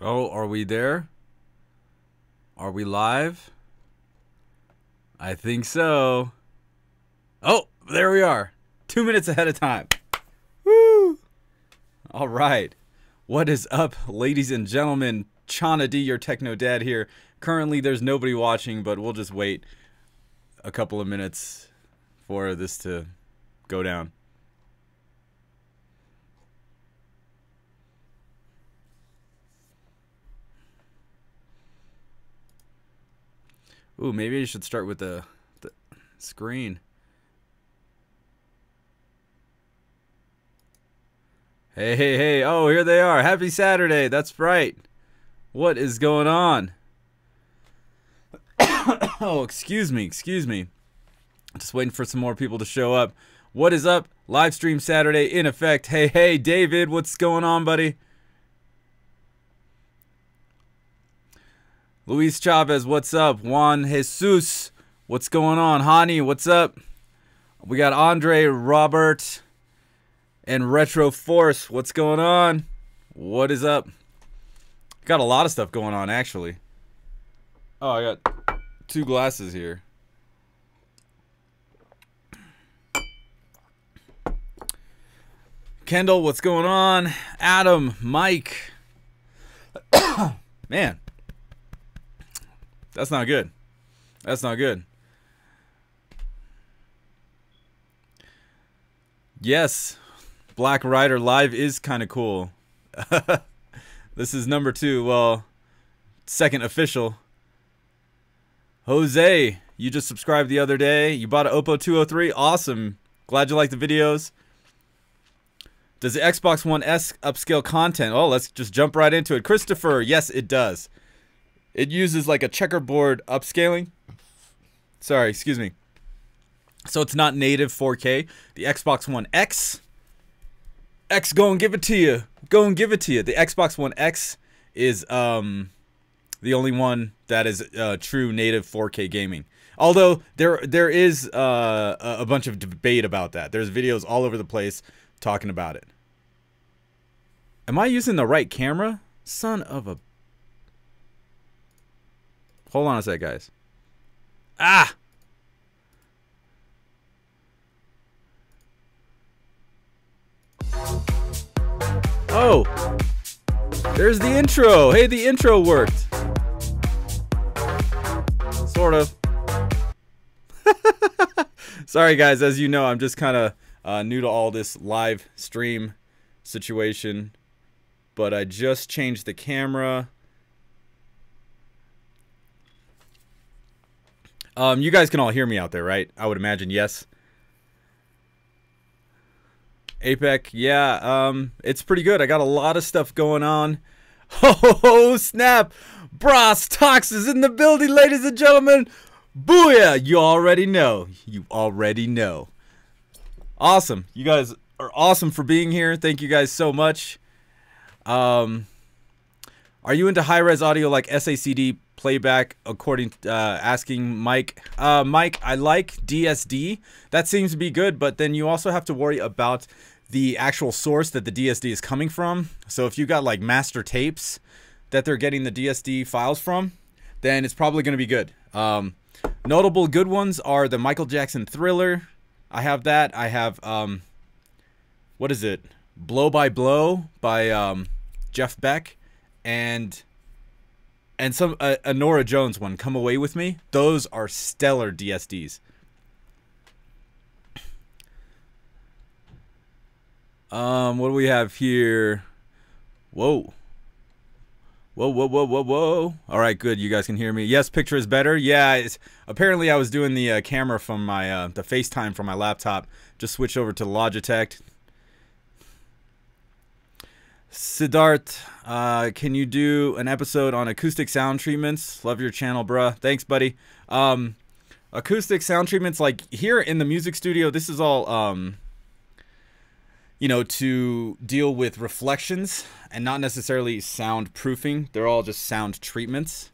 Oh, are we there? Are we live? I think so. Oh, there we are. 2 minutes ahead of time. Woo! All right. What is up, ladies and gentlemen? Chana D, your techno dad here. Currently, there's nobody watching, but we'll just wait a couple of minutes for this to go down. Ooh, maybe I should start with the screen. Hey, hey, hey. Oh, here they are. Happy Saturday. That's right. What is going on? Oh, excuse me. Excuse me. Just waiting for some more people to show up. What is up? Livestream Saturday in effect. Hey, hey, David. What's going on, buddy? Luis Chavez, what's up? Juan Jesus, what's going on? Hani, what's up? We got Andre, Robert, and Retro Force. What's going on? What is up? Got a lot of stuff going on, actually. Oh, I got 2 glasses here. Kendall, what's going on? Adam, Mike. Man. That's not good. That's not good. Yes, Black Rider Live is kind of cool. This is number 2. Well, second official. Jose, you just subscribed the other day. You bought an Oppo 203. Awesome. Glad you like the videos. Does the Xbox One S upscale content? Oh, let's just jump right into it. Christopher, yes, it does. It uses like a checkerboard upscaling. Sorry, excuse me. So it's not native 4K. The Xbox One X. Go and give it to you. Go and give it to you. The Xbox One X is the only one that is true native 4K gaming. Although there is a bunch of debate about that. There's videos all over the place talking about it. Am I using the right camera? Son of a... Hold on a sec, guys. Ah! Oh! There's the intro! Hey, the intro worked! Sort of. Sorry, guys. As you know, I'm just kind of new to all this live stream situation. But I just changed the camera. You guys can all hear me out there, right? I would imagine, yes. Apex, yeah, it's pretty good. I got a lot of stuff going on. Oh, snap! Bros Tox is in the building, ladies and gentlemen. Booyah! You already know. You already know. Awesome. You guys are awesome for being here. Thank you guys so much. Are you into high-res audio like SACD playback, according to asking Mike? Mike, I like DSD. That seems to be good, but then you also have to worry about the actual source that the DSD is coming from. So if you got like master tapes that they're getting the DSD files from, then it's probably going to be good. Notable good ones are the Michael Jackson Thriller. I have that. I have, what is it? Blow by Blow by Jeff Beck. And some a Nora Jones one, Come Away With Me. Those are stellar DSDs. What do we have here? Whoa. Whoa. All right, good. You guys can hear me. Yes, picture is better. Yeah, apparently I was doing the camera from my the FaceTime from my laptop. Just switched over to Logitech. Siddharth, can you do an episode on acoustic sound treatments? Love your channel, bruh. Thanks, buddy. Acoustic sound treatments, like here in the music studio, this is all, you know, to deal with reflections and not necessarily soundproofing. They're all just sound treatments.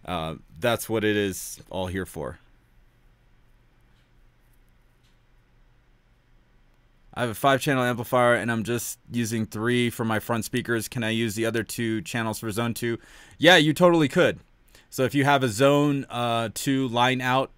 That's what it is all here for. I have a 5-channel amplifier and I'm just using 3 for my front speakers. Can I use the other 2 channels for zone 2? Yeah, you totally could. So if you have a zone 2 line out,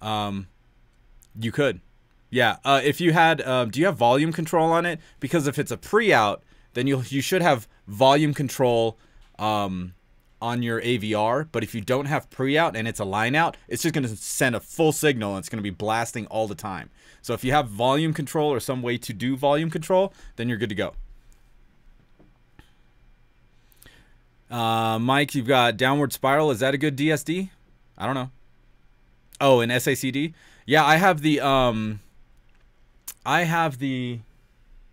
you could. Yeah, if you had, do you have volume control on it? Because if it's a pre-out, then you should have volume control on your AVR. But if you don't have pre-out and it's a line out, it's just going to send a full signal and it's going to be blasting all the time. So if you have volume control or some way to do volume control, then you're good to go. Mike, you've got downward spiral. Is that a good DSD? I don't know. Oh, an SACD? Yeah, I have the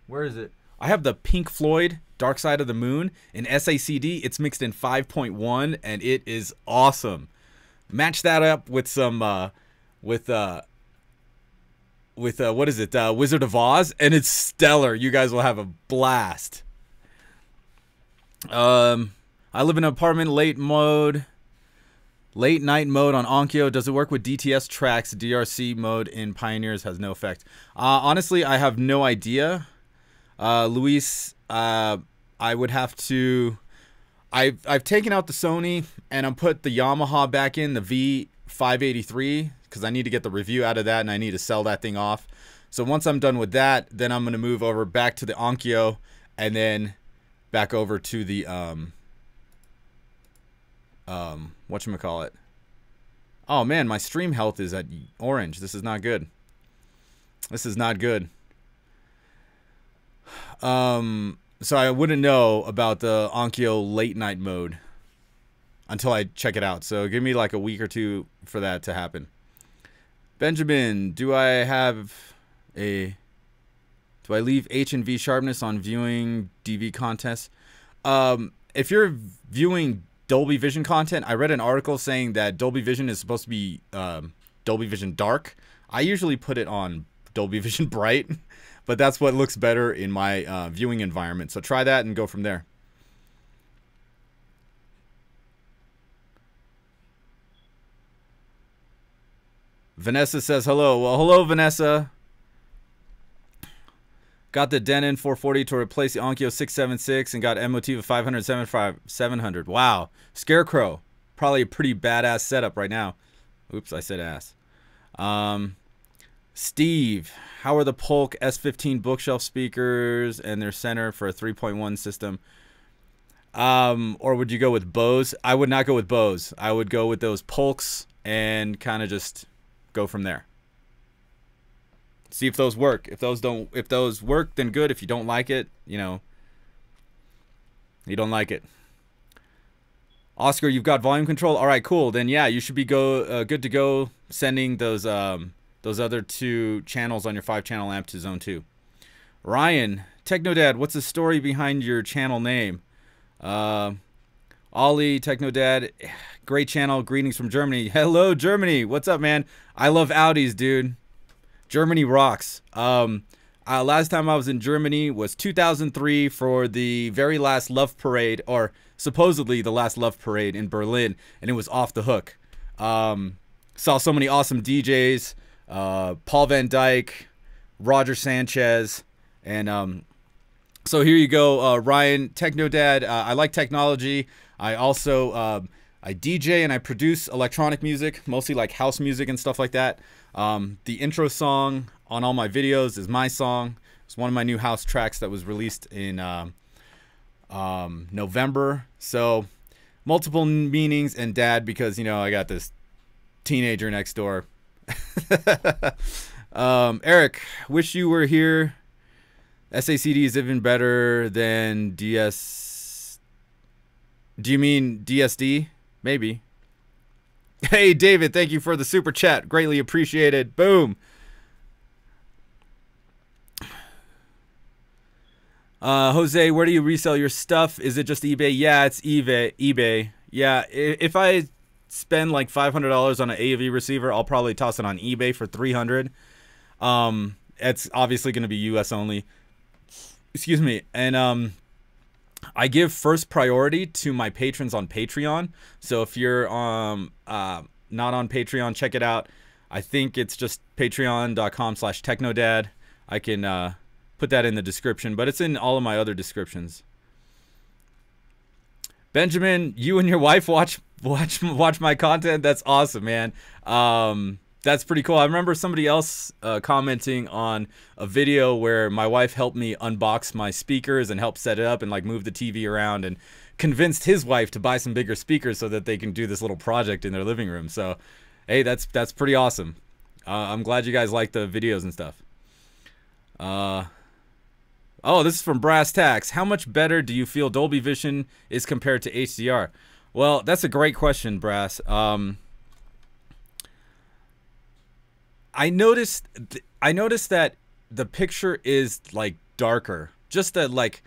where is it? I have the Pink Floyd Dark Side of the Moon in SACD. It's mixed in 5.1 and it is awesome. Match that up with some what is it? Wizard of Oz, and it's stellar. You guys will have a blast. I live in an apartment, late night mode on Onkyo. Does it work with DTS tracks? DRC mode in Pioneers has no effect. Honestly, I have no idea. Luis, I would have to. I've taken out the Sony and I'm put the Yamaha back in, the V583, because I need to get the review out of that and I need to sell that thing off. So once I'm done with that, then I'm going to move over back to the Onkyo and then back over to the whatchamacallit. Oh man, my stream health is at orange. This is not good. This is not good. So I wouldn't know about the Onkyo late night mode until I check it out. So give me like a week or 2 for that to happen. Benjamin, do I leave H and V sharpness on viewing DV contests? If you're viewing Dolby Vision content, I read an article saying that Dolby Vision is supposed to be Dolby Vision dark. I usually put it on Dolby Vision bright, but that's what looks better in my viewing environment. So try that and go from there. Vanessa says hello. Well, hello, Vanessa. Got the Denon 440 to replace the Onkyo 676 and got MOT of 500, 700. Wow. Scarecrow. Probably a pretty badass setup right now. Oops, I said ass. Steve, how are the Polk S15 bookshelf speakers and their center for a 3.1 system? Or would you go with Bose? I would not go with Bose. I would go with those Polks and kind of just go from there. See if those work. If those work, then good. If you don't like it, you know, you don't like it. Oscar, you've got volume control. All right, cool. Then yeah, you should be good to go sending those other 2 channels on your 5-channel amp to zone 2. Ryan, Technodad, what's the story behind your channel name? Ollie, Technodad, great channel. Greetings from Germany. Hello, Germany. What's up, man? I love Audis, dude. Germany rocks. Last time I was in Germany was 2003 for the very last Love Parade, or supposedly the last Love Parade in Berlin, and it was off the hook. Saw so many awesome DJs, Paul Van Dyke, Roger Sanchez, and so here you go, Ryan, Technodad. I like technology. I also I DJ and I produce electronic music, mostly like house music and stuff like that. The intro song on all my videos is my song. It's one of my new house tracks that was released in November. So multiple meanings, and dad, because, you know, I got this teenager next door. Eric, wish you were here. SACD is even better than DS. Do you mean DSD? Maybe. Hey, David, thank you for the super chat. Greatly appreciated. Boom. Jose, where do you resell your stuff? Is it just eBay? Yeah, it's eBay. Yeah, if I spend like $500 on an AV receiver, I'll probably toss it on eBay for $300. It's obviously going to be US only. Excuse me. And I give first priority to my patrons on Patreon. So if you're not on Patreon, check it out. I think it's just patreon.com/technodad. I can put that in the description, but it's in all of my other descriptions. Benjamin, you and your wife watch my content. That's awesome, man. That's pretty cool. I remember somebody else commenting on a video where my wife helped me unbox my speakers and help set it up and like move the TV around, and convinced his wife to buy some bigger speakers so that they can do this little project in their living room. So, hey, that's pretty awesome. I'm glad you guys like the videos and stuff. Oh, this is from Brass Tacks. How much better do you feel Dolby Vision is compared to HDR? Well, that's a great question, Brass. I noticed that the picture is like darker, just a like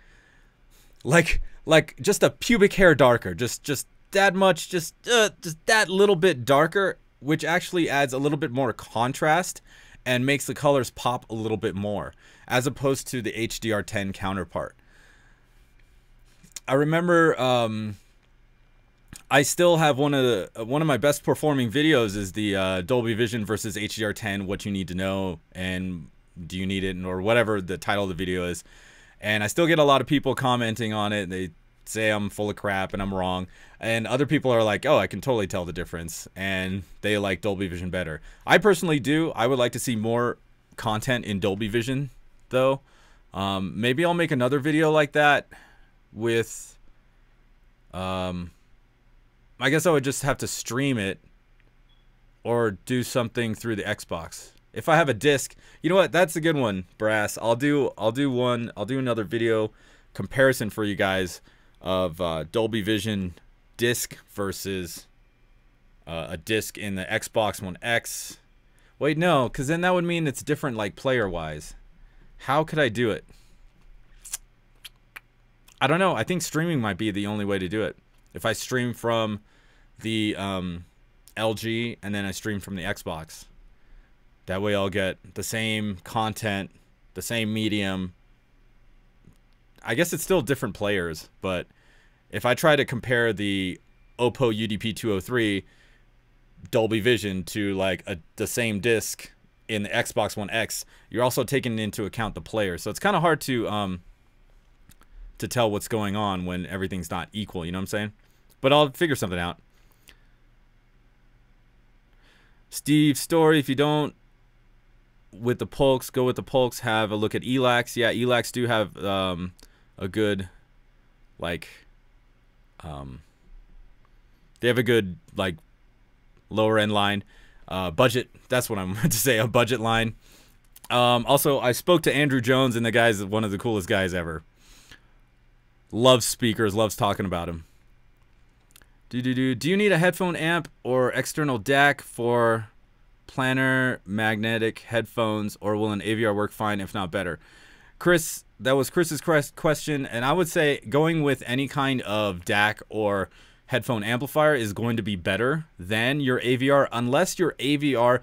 just a pubic hair darker, just that much, just that little bit darker, which actually adds a little bit more contrast and makes the colors pop a little bit more, as opposed to the HDR10 counterpart. I remember I still have one of my best performing videos is the Dolby Vision versus HDR10, what you need to know and do you need it, or whatever the title of the video is. And I still get a lot of people commenting on it. They say I'm full of crap and I'm wrong. And other people are like, oh, I can totally tell the difference. And they like Dolby Vision better. I personally do. I would like to see more content in Dolby Vision, though. Maybe I'll make another video like that with... I guess I would just have to stream it or do something through the Xbox. If I have a disc, you know what? That's a good one, Brass. I'll do another video comparison for you guys of Dolby Vision disc versus a disc in the Xbox One X. Wait, no, because then that would mean it's different, like player-wise. How could I do it? I don't know. I think streaming might be the only way to do it. If I stream from the LG and then I stream from the Xbox. That way I'll get the same content, the same medium. I guess it's still different players, but if I try to compare the Oppo UDP203 Dolby Vision to like the same disc in the Xbox One X, you're also taking into account the player. So it's kind of hard to tell what's going on when everything's not equal, you know what I'm saying? But I'll figure something out. Steve Story, if you don't with the Pulks, go with the Pulks. Have a look at Elax. Yeah, Elax do have a good, like, they have a good, like, lower end line. Budget, that's what I'm meant to say, a budget line. Also, I spoke to Andrew Jones, and the guy's one of the coolest guys ever. Loves speakers, loves talking about them. Do you need a headphone amp or external DAC for planar magnetic headphones, or will an AVR work fine, if not better? Chris, that was Chris's question, and I would say going with any kind of DAC or headphone amplifier is going to be better than your AVR, unless your AVR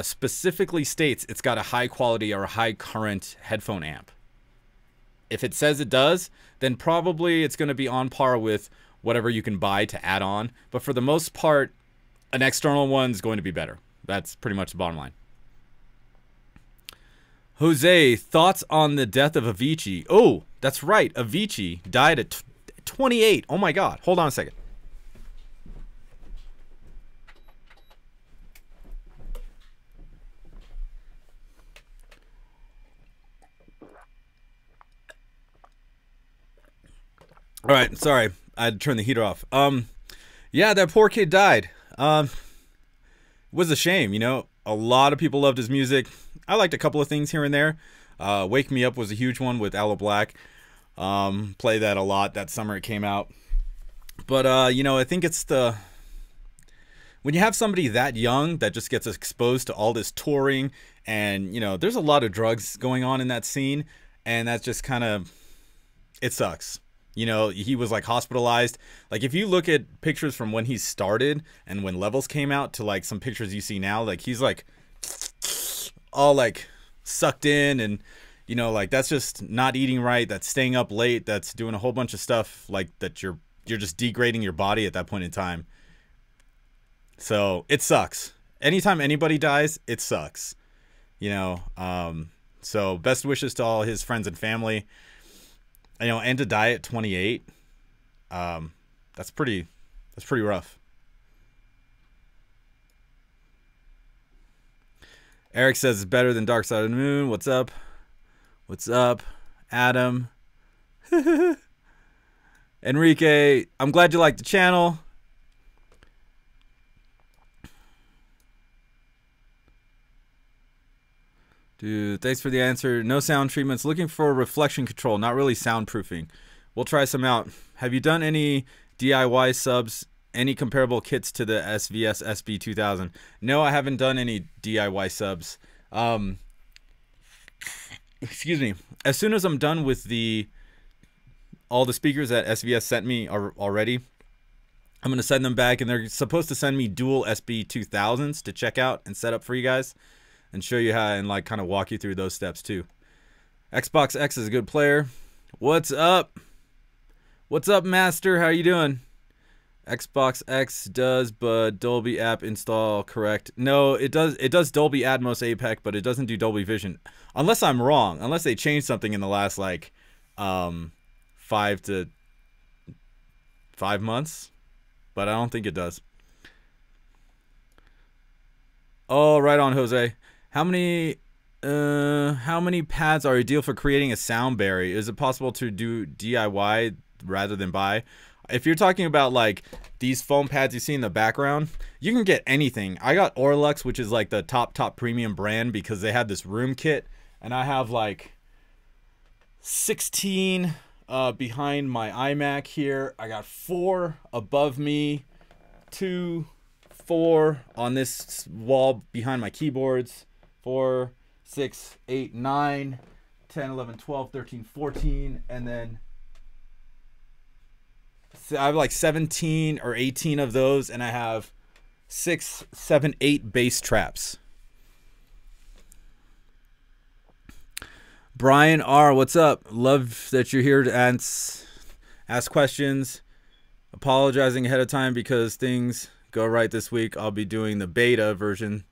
specifically states it's got a high quality or a high current headphone amp. If it says it does, then probably it's going to be on par with whatever you can buy to add on. But for the most part, an external one's going to be better. That's pretty much the bottom line. Jose, thoughts on the death of Avicii? Oh, that's right. Avicii died at 28. Oh my God. Hold on a second. All right, sorry. I had to turn the heater off. Yeah, that poor kid died. It was a shame, you know. A lot of people loved his music. I liked a couple of things here and there. Wake Me Up was a huge one with Aloe Black. Play that a lot that summer it came out. But, you know, I think it's the... when you have somebody that young that just gets exposed to all this touring and, you know, there's a lot of drugs going on in that scene, and that's just kind of... it sucks. You know, he was like hospitalized. Like if you look at pictures from when he started and when Levels came out to like some pictures you see now, like he's like all like sucked in, and you know, like that's just not eating right, that's staying up late, that's doing a whole bunch of stuff like that. You're just degrading your body at that point in time. So it sucks. Anytime anybody dies, it sucks. You know, So best wishes to all his friends and family. You know, and to die at 28. That's pretty rough. Eric says it's better than Dark Side of the Moon. What's up? What's up, Adam? Enrique, I'm glad you like the channel. Dude, thanks for the answer. No sound treatments. Looking for reflection control, not really soundproofing. We'll try some out. Have you done any DIY subs? Any comparable kits to the SVS SB2000? No, I haven't done any DIY subs. Excuse me. As soon as I'm done with all the speakers that SVS sent me already, I'm going to send them back, and they're supposed to send me dual SB2000s to check out and set up for you guys and show you how, and like kind of walk you through those steps too. Xbox X is a good player. What's up? What's up, Master? How you doing? Xbox X does, but Dolby app install correct. No, it does Dolby Atmos APEC, but it doesn't do Dolby Vision. Unless I'm wrong. Unless they changed something in the last like 5 months. But I don't think it does. Oh, right on, Jose. How many pads are ideal for creating a sound barrier? Is it possible to do DIY rather than buy? If you're talking about like these foam pads you see in the background, you can get anything. I got Orlux, which is like the top premium brand, because they had this room kit, and I have like 16 behind my iMac here. I got 4 above me, 2, 4 on this wall behind my keyboards, 4, 6, 8, 9, 10, 11, 12, 13, 14, and then I have like 17 or 18 of those, and I have 6, 7, 8 bass traps. Brian R, what's up? Love that you're here to ask questions. Apologizing ahead of time because things go right this week. I'll be doing the beta version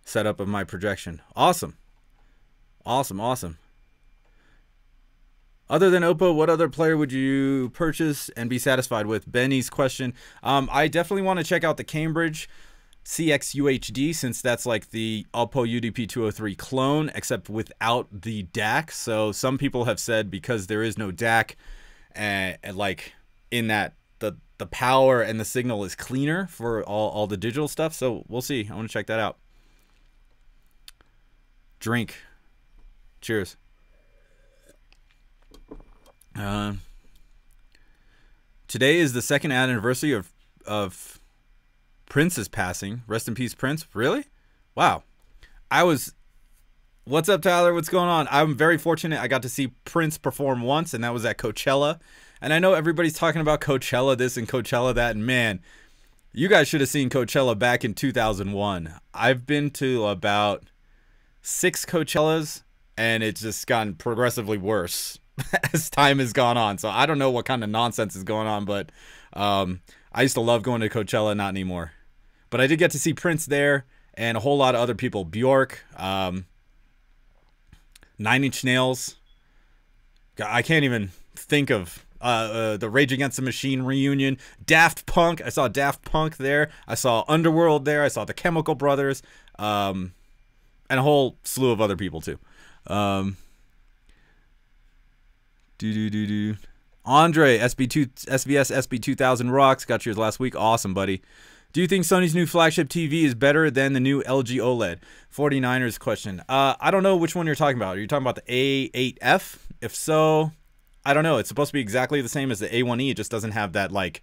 setup of my projection. Awesome. Awesome, awesome. Other than Oppo, what other player would you purchase and be satisfied with? Benny's question. I definitely want to check out the Cambridge CX-UHD, since that's like the Oppo UDP-203 clone, except without the DAC. So some people have said because there is no DAC, and like in that the power and the signal is cleaner for all the digital stuff. So we'll see. I want to check that out. Drink. Cheers. Today is the 2nd anniversary of Prince's passing. Rest in peace, Prince. Really? Wow. What's up, Tyler? What's going on? I'm very fortunate. I got to see Prince perform once, and that was at Coachella. And I know everybody's talking about Coachella this and Coachella that, and man, you guys should have seen Coachella back in 2001. I've been to about 6 Coachellas, and it's just gotten progressively worse as time has gone on. So I don't know what kind of nonsense is going on, but I used to love going to Coachella, not anymore. But I did get to see Prince there, and a whole lot of other people. Bjork, 9 Inch Nails. I can't even think of the Rage Against the Machine reunion. Daft Punk. I saw Daft Punk there. I saw Underworld there. I saw the Chemical Brothers, and a whole slew of other people too. Andre, SVS SB2000 rocks. Got yours last week. Awesome, buddy. Do you think Sony's new flagship TV is better than the new LG OLED? 49ers question. I don't know which one you're talking about. Are you talking about the A8F? If so, I don't know. It's supposed to be exactly the same as the A1E. It just doesn't have that like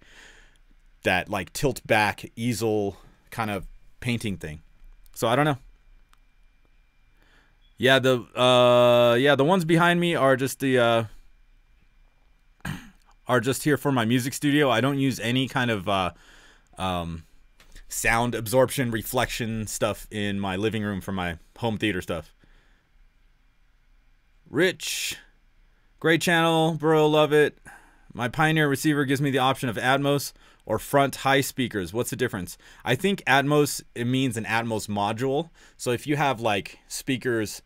tilt back easel kind of painting thing. So I don't know. Yeah, the ones behind me are just here for my music studio. I don't use any kind of sound absorption reflection stuff in my living room for my home theater stuff. Rich, great channel, bro, love it. My Pioneer receiver gives me the option of Atmos or front high speakers. What's the difference? I think Atmos, it means an Atmos module. So if you have like speakers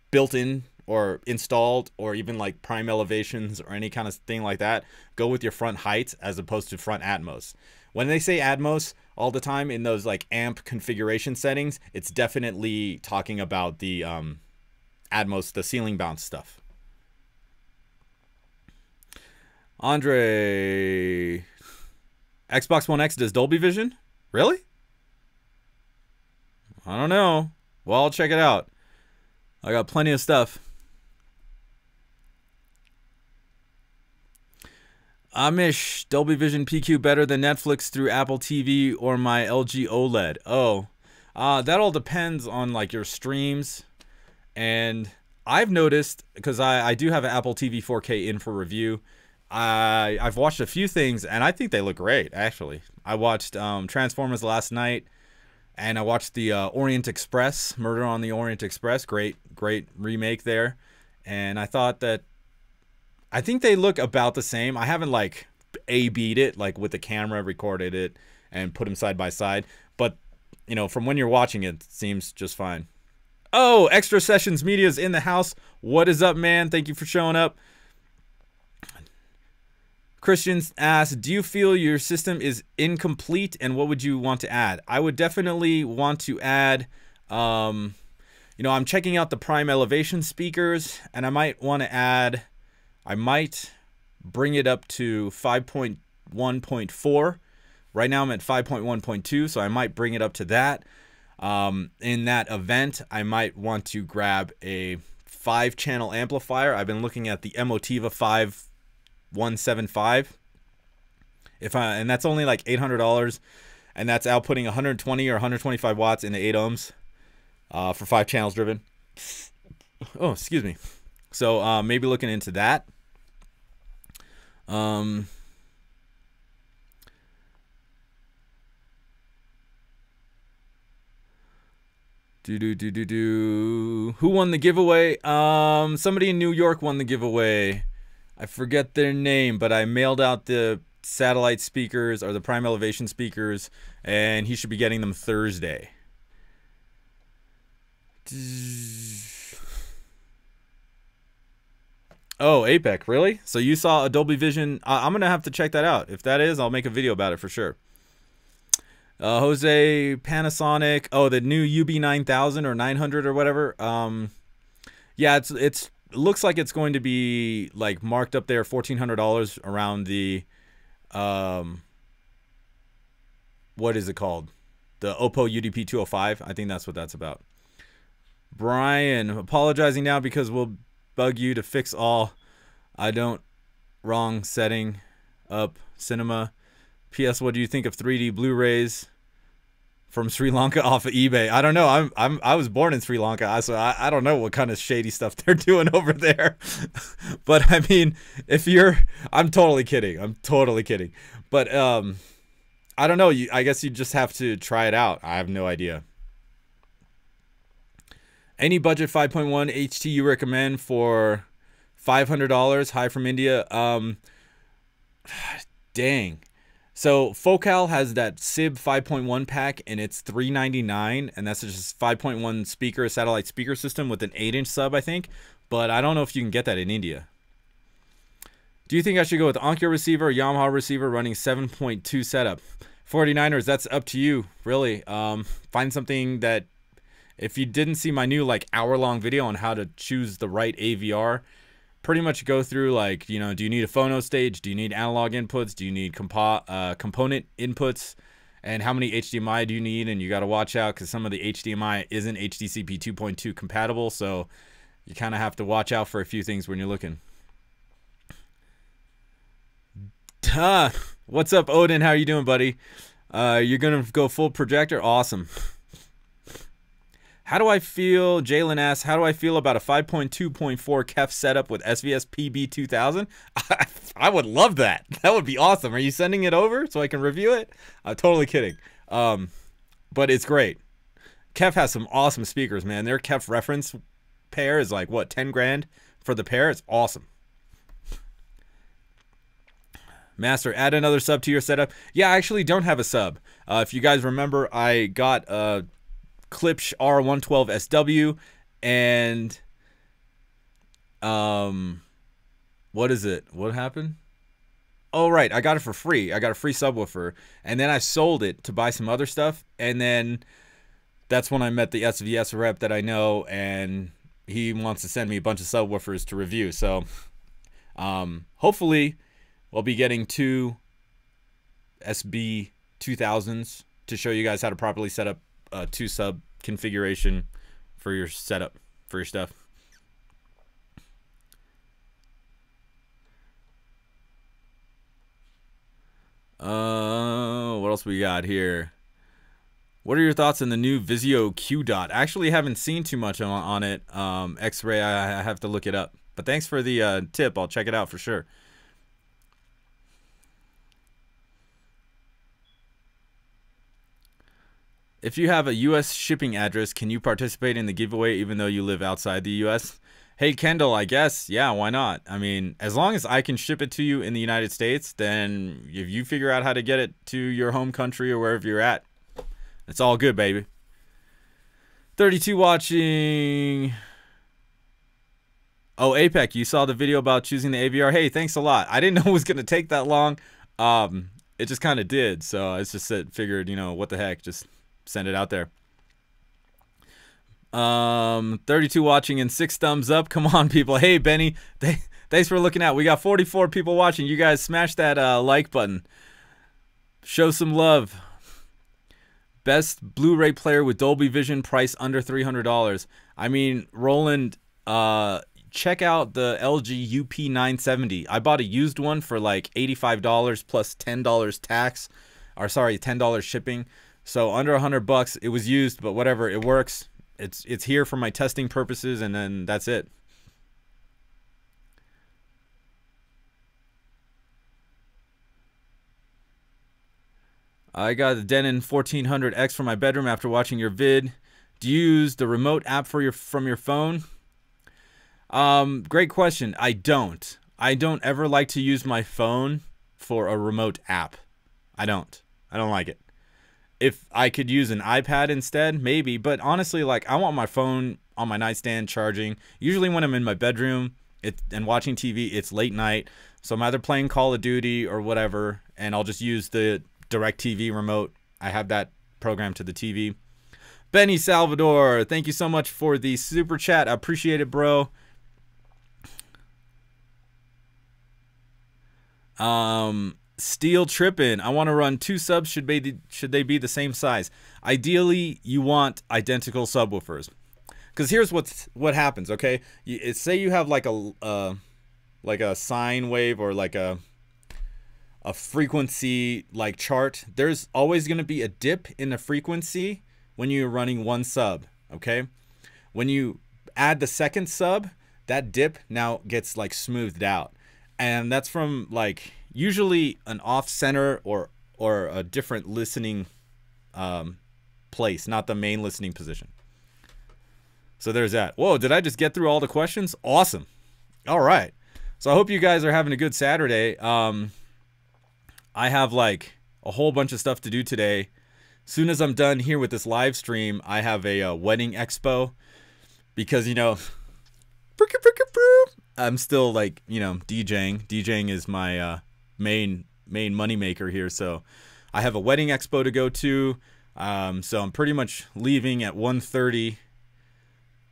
built in or installed, or even like prime elevations or any kind of thing like that, go with your front height as opposed to front Atmos. When they say Atmos all the time in those like amp configuration settings, it's definitely talking about the Atmos, the ceiling bounce stuff. Andre, Xbox One X does Dolby Vision? Really? I don't know. Well, I'll check it out. I got plenty of stuff. Amish, Dolby Vision PQ better than Netflix through Apple TV or my LG OLED. Oh, that all depends on like your streams. And I've noticed, because I do have an Apple TV 4K in for review, I've watched a few things and I think they look great, actually. I watched Transformers last night, and I watched the Orient Express, Murder on the Orient Express. Great remake there. And I thought that, I think they look about the same. I haven't like A-B'd it, like with the camera, recorded it, and put them side by side. But, you know, from when you're watching it, it seems just fine. Oh, Extra Sessions Media's in the house. What is up, man? Thank you for showing up. Christian asks, do you feel your system is incomplete, and what would you want to add? I would definitely want to add, you know, I'm checking out the prime elevation speakers, and I might want to add, I might bring it up to 5.1.4. Right now I'm at 5.1.2, so I might bring it up to that. In that event, I might want to grab a 5-channel amplifier. I've been looking at the Emotiva 5175. And that's only like $800, and that's outputting 120 or 125 watts into 8 ohms for 5 channels driven. Oh, excuse me. So maybe looking into that. Who won the giveaway? Somebody in New York won the giveaway. I forget their name, but I mailed out the satellite speakers, or the prime elevation speakers, and he should be getting them Thursday. Oh, APEC, really? So you saw a Dolby Vision? I'm going to have to check that out. If that is, I'll make a video about it for sure. Jose, Panasonic. Oh, the new UB9000 or 900 or whatever. Yeah, it looks like it's going to be like marked up there $1,400 around the what is it called? The Oppo UDP 205. I think that's what that's about. Brian, apologizing now because we'll bug you to fix all. I don't. Wrong setting up cinema. P.S. What do you think of 3D Blu-rays from Sri Lanka off of eBay? I don't know. I was born in Sri Lanka, so I don't know what kind of shady stuff they're doing over there. But I mean, if you're, I'm totally kidding. I'm totally kidding. But I don't know. I guess you just have to try it out. I have no idea. Any budget 5.1 HT you recommend for $500? Hi from India. Dang. So Focal has that SIB 5.1 pack, and it's $399, and that's just 5.1 speaker, satellite speaker system with an 8-inch sub, I think. But I don't know if you can get that in India. Do you think I should go with Onkyo receiver or Yamaha receiver running 7.2 setup? 49ers, that's up to you, really. Find something that, if you didn't see my new like hour-long video on how to choose the right AVR, pretty much go through like, you know, do you need a phono stage? Do you need analog inputs? Do you need component inputs? And how many HDMI do you need? And you got to watch out because some of the HDMI isn't HDCP 2.2 compatible. So you kind of have to watch out for a few things when you're looking. What's up, Odin? How are you doing, buddy? You're going to go full projector? Awesome. How do I feel? Jalen asks, how do I feel about a 5.2.4 KEF setup with SVS PB2000? I would love that. That would be awesome. Are you sending it over so I can review it? I'm totally kidding. But it's great. KEF has some awesome speakers, man. Their KEF reference pair is like, what, 10 grand for the pair? It's awesome. Master, add another sub to your setup. Yeah, I actually don't have a sub. If you guys remember, I got a Klipsch R112SW, and What is it? What happened? Oh, right. I got it for free. I got a free subwoofer. And then I sold it to buy some other stuff. And then that's when I met the SVS rep that I know. And he wants to send me a bunch of subwoofers to review. So hopefully I'll be getting 2 SB 2000s to show you guys how to properly set up a 2 sub configuration for your setup, for your stuff. What else we got here? What are your thoughts on the new Vizio Q Dot? I actually haven't seen too much on it. X-ray, I have to look it up. But thanks for the tip. I'll check it out for sure. If you have a U.S. shipping address, can you participate in the giveaway even though you live outside the U.S.? Hey, Kendall, I guess, yeah, why not? I mean, as long as I can ship it to you in the United States, then if you figure out how to get it to your home country or wherever you're at, it's all good, baby. 32 watching. Oh, APEC, you saw the video about choosing the AVR. Hey, thanks a lot. I didn't know it was going to take that long. It just kind of did, so I just figured, you know, what the heck, just send it out there. 32 watching and 6 thumbs up. Come on, people. Hey, Benny, thanks for looking out. We got 44 people watching. You guys smash that like button. Show some love. Best Blu-ray player with Dolby Vision, price under $300. I mean, Roland, check out the LG UP970. I bought a used one for like $85 plus $10 tax, or sorry, $10 shipping. So under $100. It was used, but whatever, it works. It's here for my testing purposes, and then that's it. I got the Denon 1400X for my bedroom after watching your vid. Do you use the remote app from your phone? Great question. I don't ever like to use my phone for a remote app. I don't like it. If I could use an iPad instead, maybe. But honestly, like, I want my phone on my nightstand charging. Usually when I'm in my bedroom and watching TV, it's late night. So I'm either playing Call of Duty or whatever, and I'll just use the DirecTV remote. I have that programmed to the TV. Benny Salvador, thank you so much for the super chat. I appreciate it, bro. Steel tripping. I want to run 2 subs. Should they be the same size? Ideally, you want identical subwoofers. Because here's what happens. Okay, say you have like a sine wave or like a frequency like chart. There's always going to be a dip in the frequency when you're running 1 sub. Okay, when you add the second sub, that dip now gets like smoothed out, and that's from like usually an off center or a different listening place, not the main listening position. So there's that. Whoa, did I just get through all the questions? Awesome. All right. So I hope you guys are having a good Saturday. I have like a whole bunch of stuff to do today. Soon as I'm done here with this live stream, I have a wedding expo because, you know, I'm still like, you know, DJing. DJing is my main money maker here. So I have a wedding expo to go to. So I'm pretty much leaving at 1:30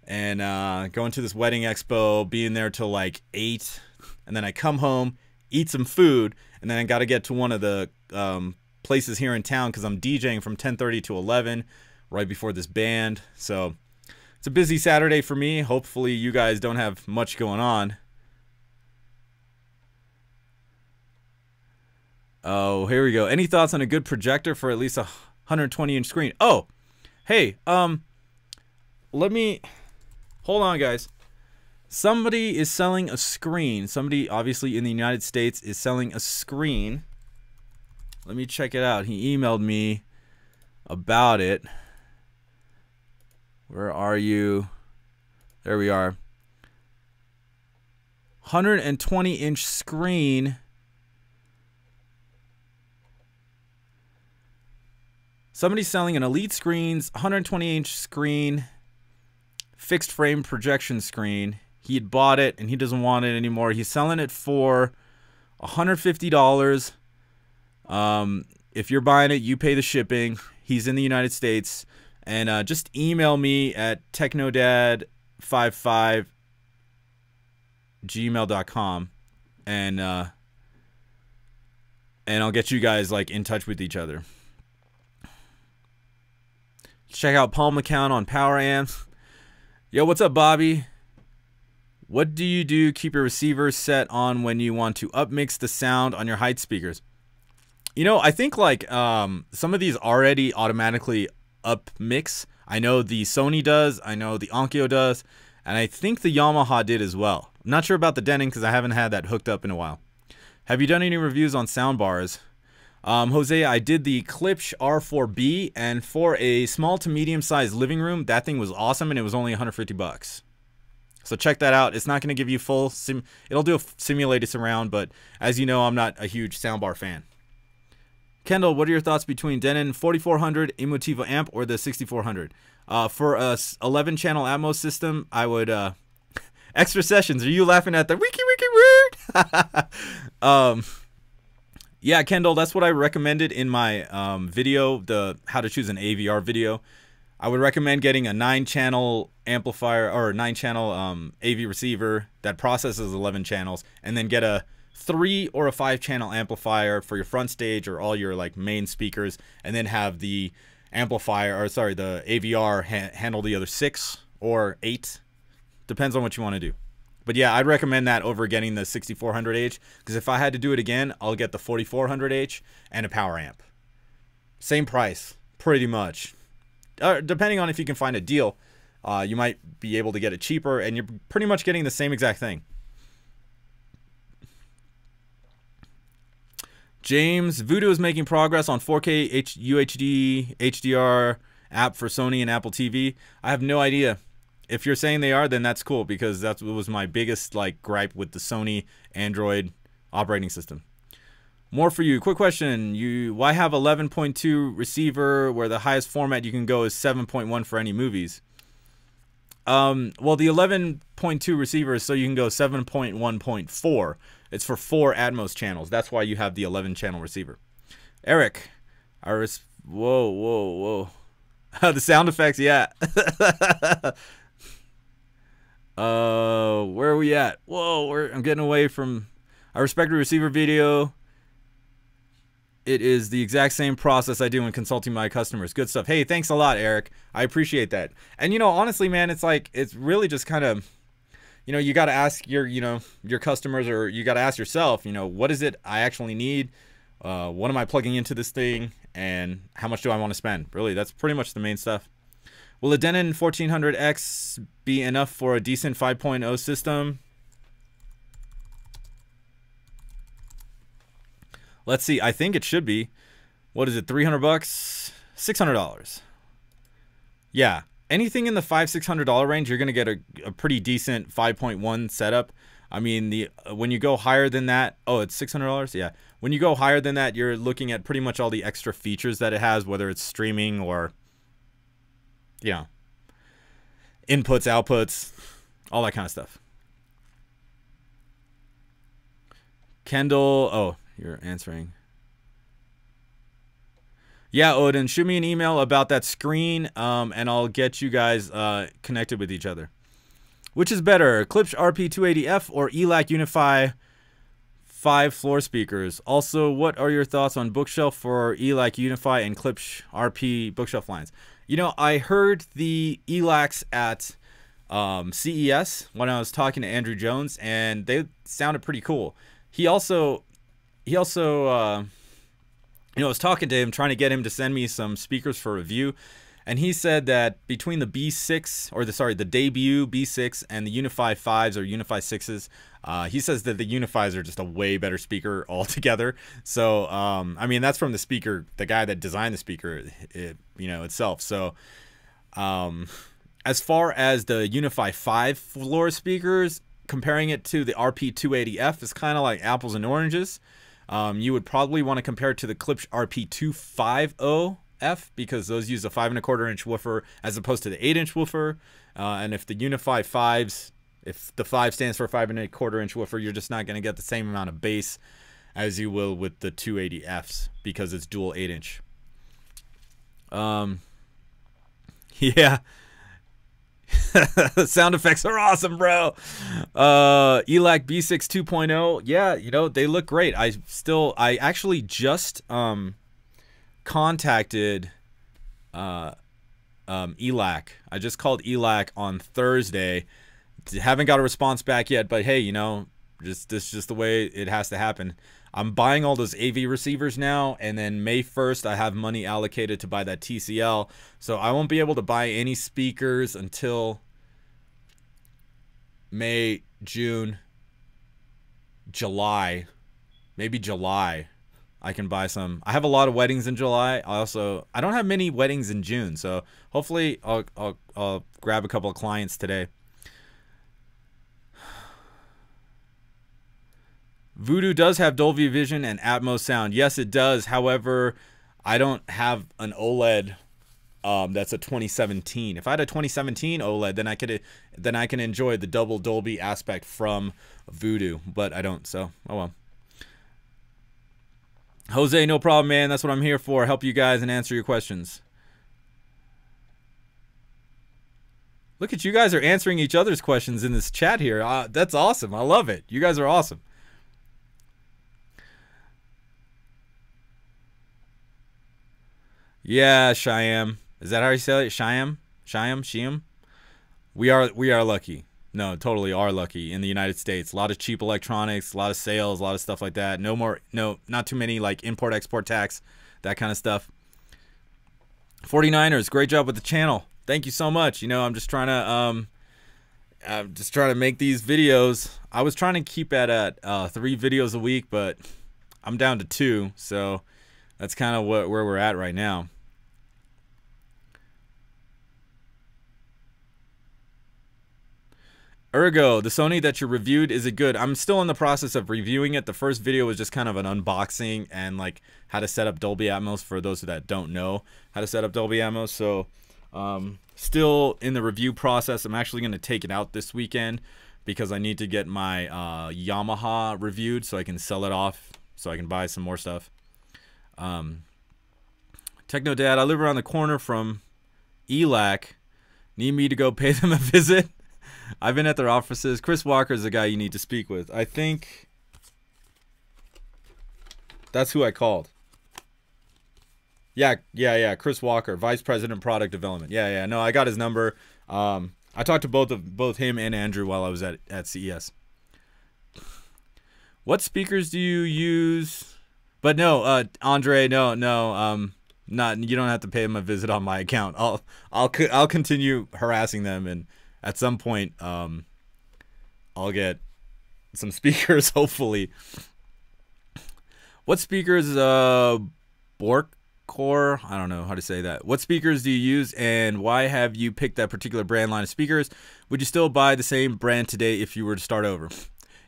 and going to this wedding expo, being there till like 8, and then I come home, eat some food, and then I got to get to one of the places here in town because I'm DJing from 10:30 to 11 right before this band. So it's a busy Saturday for me. Hopefully you guys don't have much going on. Oh, here we go. Any thoughts on a good projector for at least a 120-inch screen? Oh, hey, let me... Hold on, guys. Somebody is selling a screen. Somebody, obviously, in the United States is selling a screen. Let me check it out. He emailed me about it. Where are you? There we are. 120-inch screen. Somebody's selling an Elite Screens 120-inch screen, fixed frame projection screen. He had bought it and he doesn't want it anymore. He's selling it for $150. If you're buying it, you pay the shipping. He's in the United States. And just email me at technodad55gmail.com and I'll get you guys like in touch with each other. Check out Palm account on Power Amps. Yo, what's up, Bobby? What do you do? Keep your receiver set on when you want to upmix the sound on your height speakers. You know, I think like some of these already automatically upmix. I know the Sony does. I know the Onkyo does. And I think the Yamaha did as well. I'm not sure about the Denon because I haven't had that hooked up in a while. Have you done any reviews on soundbars? Jose, I did the Klipsch R4B, and for a small to medium sized living room, that thing was awesome, and it was only 150 bucks. So check that out. It's not going to give you full it'll do a simulated surround, but as you know, I'm not a huge soundbar fan. Kendall, what are your thoughts between Denon 4400 Emotivo amp or the 6400? For a 11 channel Atmos system, I would extra sessions. Are you laughing at the wiki word? Yeah, Kendall, that's what I recommended in my video, the how to choose an AVR video. I would recommend getting a 9-channel amplifier or 9-channel AV receiver that processes 11 channels, and then get a 3 or a 5-channel amplifier for your front stage or all your like main speakers, and then have the amplifier, or sorry, the AVR handle the other 6 or 8. Depends on what you want to do. But yeah, I'd recommend that over getting the 6400H, because if I had to do it again, I'll get the 4400H and a power amp. Same price, pretty much. Depending on if you can find a deal, you might be able to get it cheaper, and you're pretty much getting the same exact thing. James, Voodoo is making progress on 4K UHD HDR app for Sony and Apple TV. I have no idea. If you're saying they are, then that's cool, because that was my biggest like gripe with the Sony Android operating system. More for you. Quick question. Why have 11.2 receiver where the highest format you can go is 7.1 for any movies? Well, the 11.2 receiver is so you can go 7.1.4. It's for 4 Atmos channels. That's why you have the 11 channel receiver. Eric, whoa. The sound effects, yeah. Where are we at? Whoa, I'm getting away from. I respect the receiver video. It is the exact same process I do when consulting my customers. Good stuff. Hey, thanks a lot, Eric. I appreciate that. And you know, honestly, man, it's like, it's really just kind of, you know, you got to ask your, you know, your customers, or you got to ask yourself, you know, what is it I actually need? What am I plugging into this thing? And how much do I want to spend? Really, that's pretty much the main stuff. Will the Denon 1400X be enough for a decent 5.0 system? Let's see. I think it should be. What is it? 300 bucks? $600. Yeah. Anything in the $500-600 range, you're going to get a pretty decent 5.1 setup. I mean, when you go higher than that, oh, it's $600? Yeah. When you go higher than that, you're looking at pretty much all the extra features that it has, whether it's streaming or, you know, inputs, outputs, all that kind of stuff. Kendall, oh, you're answering. Yeah, Odin, shoot me an email about that screen, and I'll get you guys connected with each other. Which is better, Klipsch RP280F or ELAC Unify 5 floor speakers? Also, what are your thoughts on bookshelf for ELAC Unify and Klipsch RP bookshelf lines? You know, I heard the ELACs at CES when I was talking to Andrew Jones, and they sounded pretty cool. He also you know, I was talking to him, trying to get him to send me some speakers for review, and he said that between the B6, or the debut B6 and the Unify 5s or Unify 6s, he says that the Unifys are just a way better speaker altogether. So, I mean, that's from the speaker, the guy that designed the speaker, you know, itself. So, as far as the Unify 5 floor speakers, comparing it to the RP280F is kind of like apples and oranges. You would probably want to compare it to the Klipsch RP250F, because those use a 5 1/4 inch woofer as opposed to the 8 inch woofer. And if the Unify 5s, If the 5 stands for 5 1/4 inch woofer, you're just not going to get the same amount of bass as you will with the 280Fs because it's dual 8-inch. Yeah. Sound effects are awesome, bro. ELAC B6 2.0. Yeah, you know, they look great. I actually just contacted ELAC. I just called ELAC on Thursday. Haven't got a response back yet, but hey, you know, this is just the way it has to happen. I'm buying all those AV receivers now, and then May 1st I have money allocated to buy that TCL, so I won't be able to buy any speakers until May, June, July, maybe July. I can buy some. I have a lot of weddings in July. I don't have many weddings in June, so hopefully I'll grab a couple of clients today. Voodoo does have Dolby Vision and Atmos sound. Yes, it does. However, I don't have an OLED that's a 2017. If I had a 2017 OLED, then I can enjoy the double Dolby aspect from Voodoo, but I don't. So, oh well. Jose, no problem, man. That's what I'm here for. Help you guys and answer your questions. Look at you guys are answering each other's questions in this chat here. That's awesome. I love it. You guys are awesome. Yeah, Shyam. Is that how you say it? Shyam? Shyam? We are lucky. No, totally are lucky in the United States. A lot of cheap electronics, a lot of sales, a lot of stuff like that. Not too many like import-export tax, that kind of stuff. 49ers, great job with the channel. Thank you so much. You know, I'm just trying to make these videos. I was trying to keep it at 3 videos a week, but I'm down to 2, so that's kind of where we're at right now. Ergo, the Sony that you reviewed, is it good? I'm still in the process of reviewing it. The first video was just kind of an unboxing and like how to set up Dolby Atmos for those that don't know how to set up Dolby Atmos. So still in the review process. I'm actually going to take it out this weekend because I need to get my Yamaha reviewed so I can sell it off so I can buy some more stuff. Techno Dad, I live around the corner from ELAC. Need me to go pay them a visit? I've been at their offices. Chris Walker is the guy you need to speak with. I think that's who I called. Yeah. Chris Walker, Vice President Product Development. Yeah. No, I got his number. I talked to both him and Andrew while I was at CES. What speakers do you use? But no, Andre, no. Not, you don't have to pay him a visit on my account. I'll continue harassing them, and at some point, I'll get some speakers, hopefully. What speakers, Borkcore? I don't know how to say that. What speakers do you use, and why have you picked that particular brand line of speakers? Would you still buy the same brand today if you were to start over?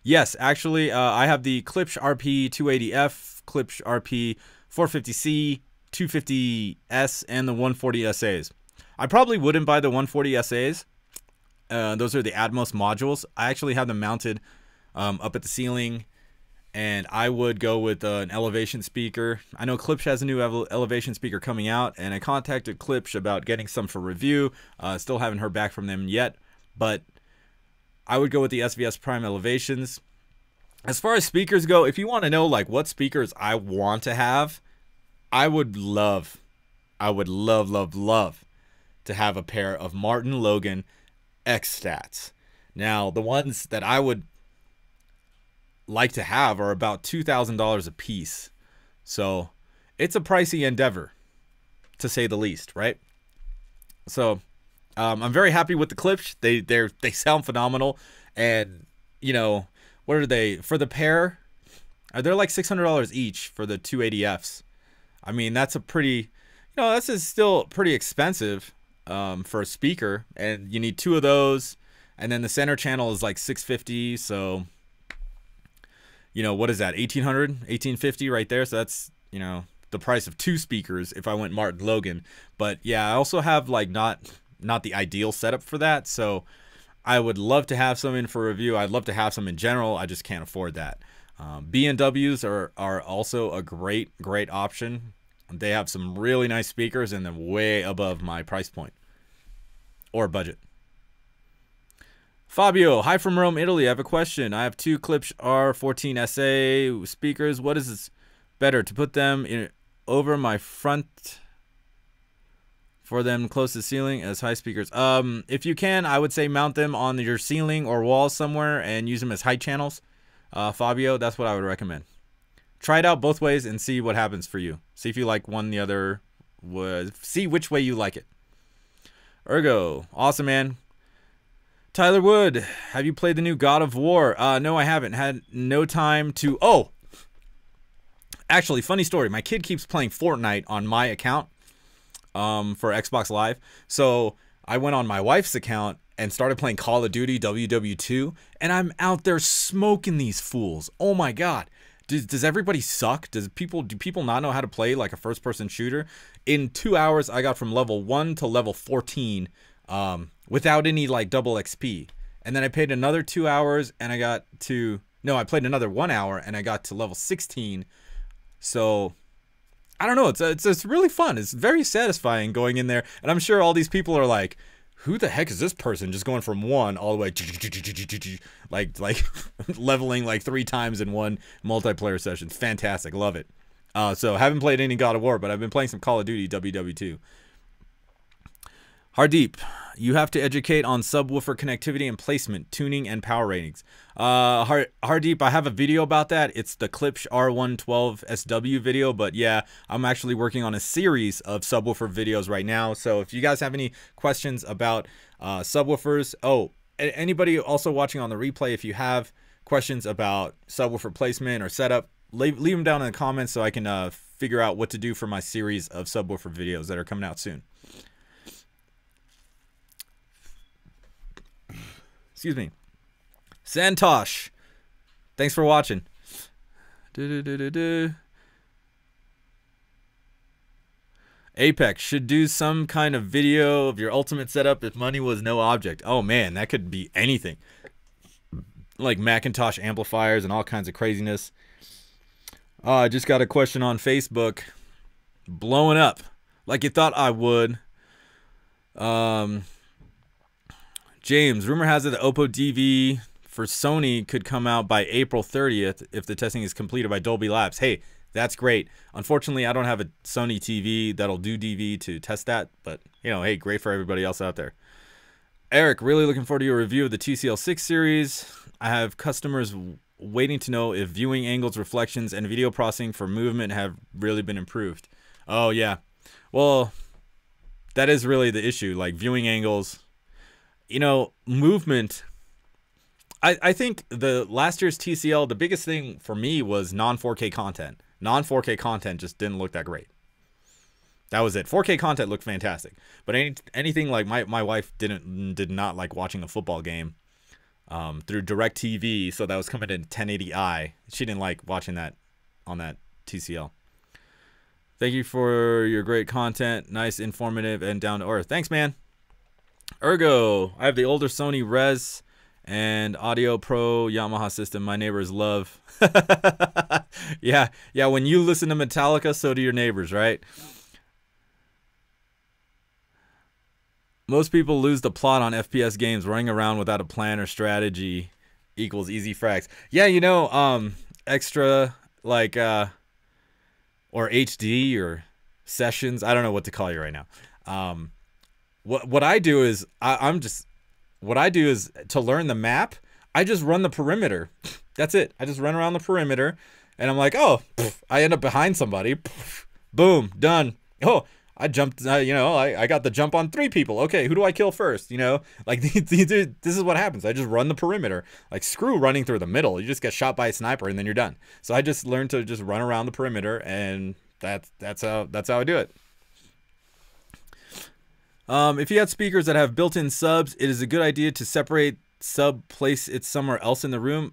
Yes, actually, I have the Klipsch RP 280F, Klipsch RP 450C, 250S, and the 140 SAs. I probably wouldn't buy the 140 SAs. Those are the Atmos modules. I actually have them mounted up at the ceiling, and I would go with an elevation speaker. I know Klipsch has a new elevation speaker coming out, and I contacted Klipsch about getting some for review. Still haven't heard back from them yet, but I would go with the SVS Prime elevations. As far as speakers go, if you want to know like what speakers I want to have, I would love to have a pair of Martin Logan X-Stats. Now, the ones that I would like to have are about $2,000 a piece. So, it's a pricey endeavor, to say the least, right? So, I'm very happy with the Klipsch. They sound phenomenal. And, you know, what are they? For the pair, they're like $600 each for the 280Fs. I mean, that's a pretty, you know, that's still pretty expensive for a speaker, and you need 2 of those, and then the center channel is like $650. So, you know, what is that? $1,850 right there. So that's, you know, the price of 2 speakers if I went Martin Logan. But yeah, I also have like not the ideal setup for that. So I would love to have some in for review. I'd love to have some in general. I just can't afford that. B&Ws are also a great option. They have some really nice speakers and they're way above my price point or budget. Fabio, hi from Rome, Italy. I have a question. I have two Klipsch R14SA speakers. What is this better, to put them over my front for them close to the ceiling as high speakers? If you can, I would say mount them on your ceiling or wall somewhere and use them as height channels. Fabio, that's what I would recommend. Try it out both ways and see what happens for you. See if you like one the other. See which way you like it. Ergo, awesome, man. Tyler Wood, have you played the new God of War? No, I haven't. Had no time to... Oh! Actually, funny story. My kid keeps playing Fortnite on my account for Xbox Live. So I went on my wife's account and started playing Call of Duty WW2. And I'm out there smoking these fools. Oh my God. Does everybody suck? Do people not know how to play like a first-person shooter? In 2 hours, I got from level 1 to level 14 without any like double XP. And then I paid another 2 hours and I got to... No, I played another 1 hour and I got to level 16. So, I don't know. It's really fun. It's very satisfying going in there. And I'm sure all these people are like, who the heck is this person just going from 1 all the way like leveling like 3 times in one multiplayer session. Fantastic. Love it. So haven't played any God of War, but I've been playing some Call of Duty WW2. Hardeep, you have to educate on subwoofer connectivity and placement, tuning, and power ratings. Hardeep, I have a video about that. It's the Klipsch R112SW video, but yeah, I'm actually working on a series of subwoofer videos right now. So if you guys have any questions about subwoofers, anybody also watching on the replay, if you have questions about subwoofer placement or setup, leave them down in the comments so I can figure out what to do for my series of subwoofer videos that are coming out soon. Excuse me. Santosh, thanks for watching. Apex should do some kind of video of your ultimate setup if money was no object. Oh man, that could be anything. Like Macintosh amplifiers and all kinds of craziness. I just got a question on Facebook. Blowing up like you thought I would. James, rumor has it the Oppo DV for Sony could come out by April 30th if the testing is completed by Dolby Labs. Hey, that's great. Unfortunately, I don't have a Sony TV that'll do DV to test that, but, you know, hey, great for everybody else out there. Eric, really looking forward to your review of the TCL6 series. I have customers waiting to know if viewing angles, reflections, and video processing for movement have really been improved. Oh, yeah. Well, that is really the issue, like viewing angles. You know, movement, I think the last year's TCL, the biggest thing for me was non-4K content. Non-4K content just didn't look that great. That was it. 4K content looked fantastic. But anything like my wife did not like watching a football game through DirecTV, so that was coming in 1080i. She didn't like watching that on that TCL. Thank you for your great content. Nice, informative, and down to earth. Thanks, man. Ergo, I have the older Sony Res and Audio Pro Yamaha system my neighbors love. yeah, when you listen to Metallica, so do your neighbors, right? Most people lose the plot on FPS games. Running around without a plan or strategy equals easy frags. Yeah, you know, extra, like, or HD or sessions. I don't know what to call you right now. What I do is what I do is to learn the map, I just run the perimeter. That's it. I just run around the perimeter and I'm like, oh, I end up behind somebody. Boom, done. Oh, I jumped, you know, I got the jump on 3 people. Okay, who do I kill first? You know, like this is what happens. I just run the perimeter. Like screw running through the middle. You just get shot by a sniper and then you're done. So I just learned to just run around the perimeter, and that's how I do it. If you have speakers that have built-in subs, it is a good idea to separate sub, place it somewhere else in the room.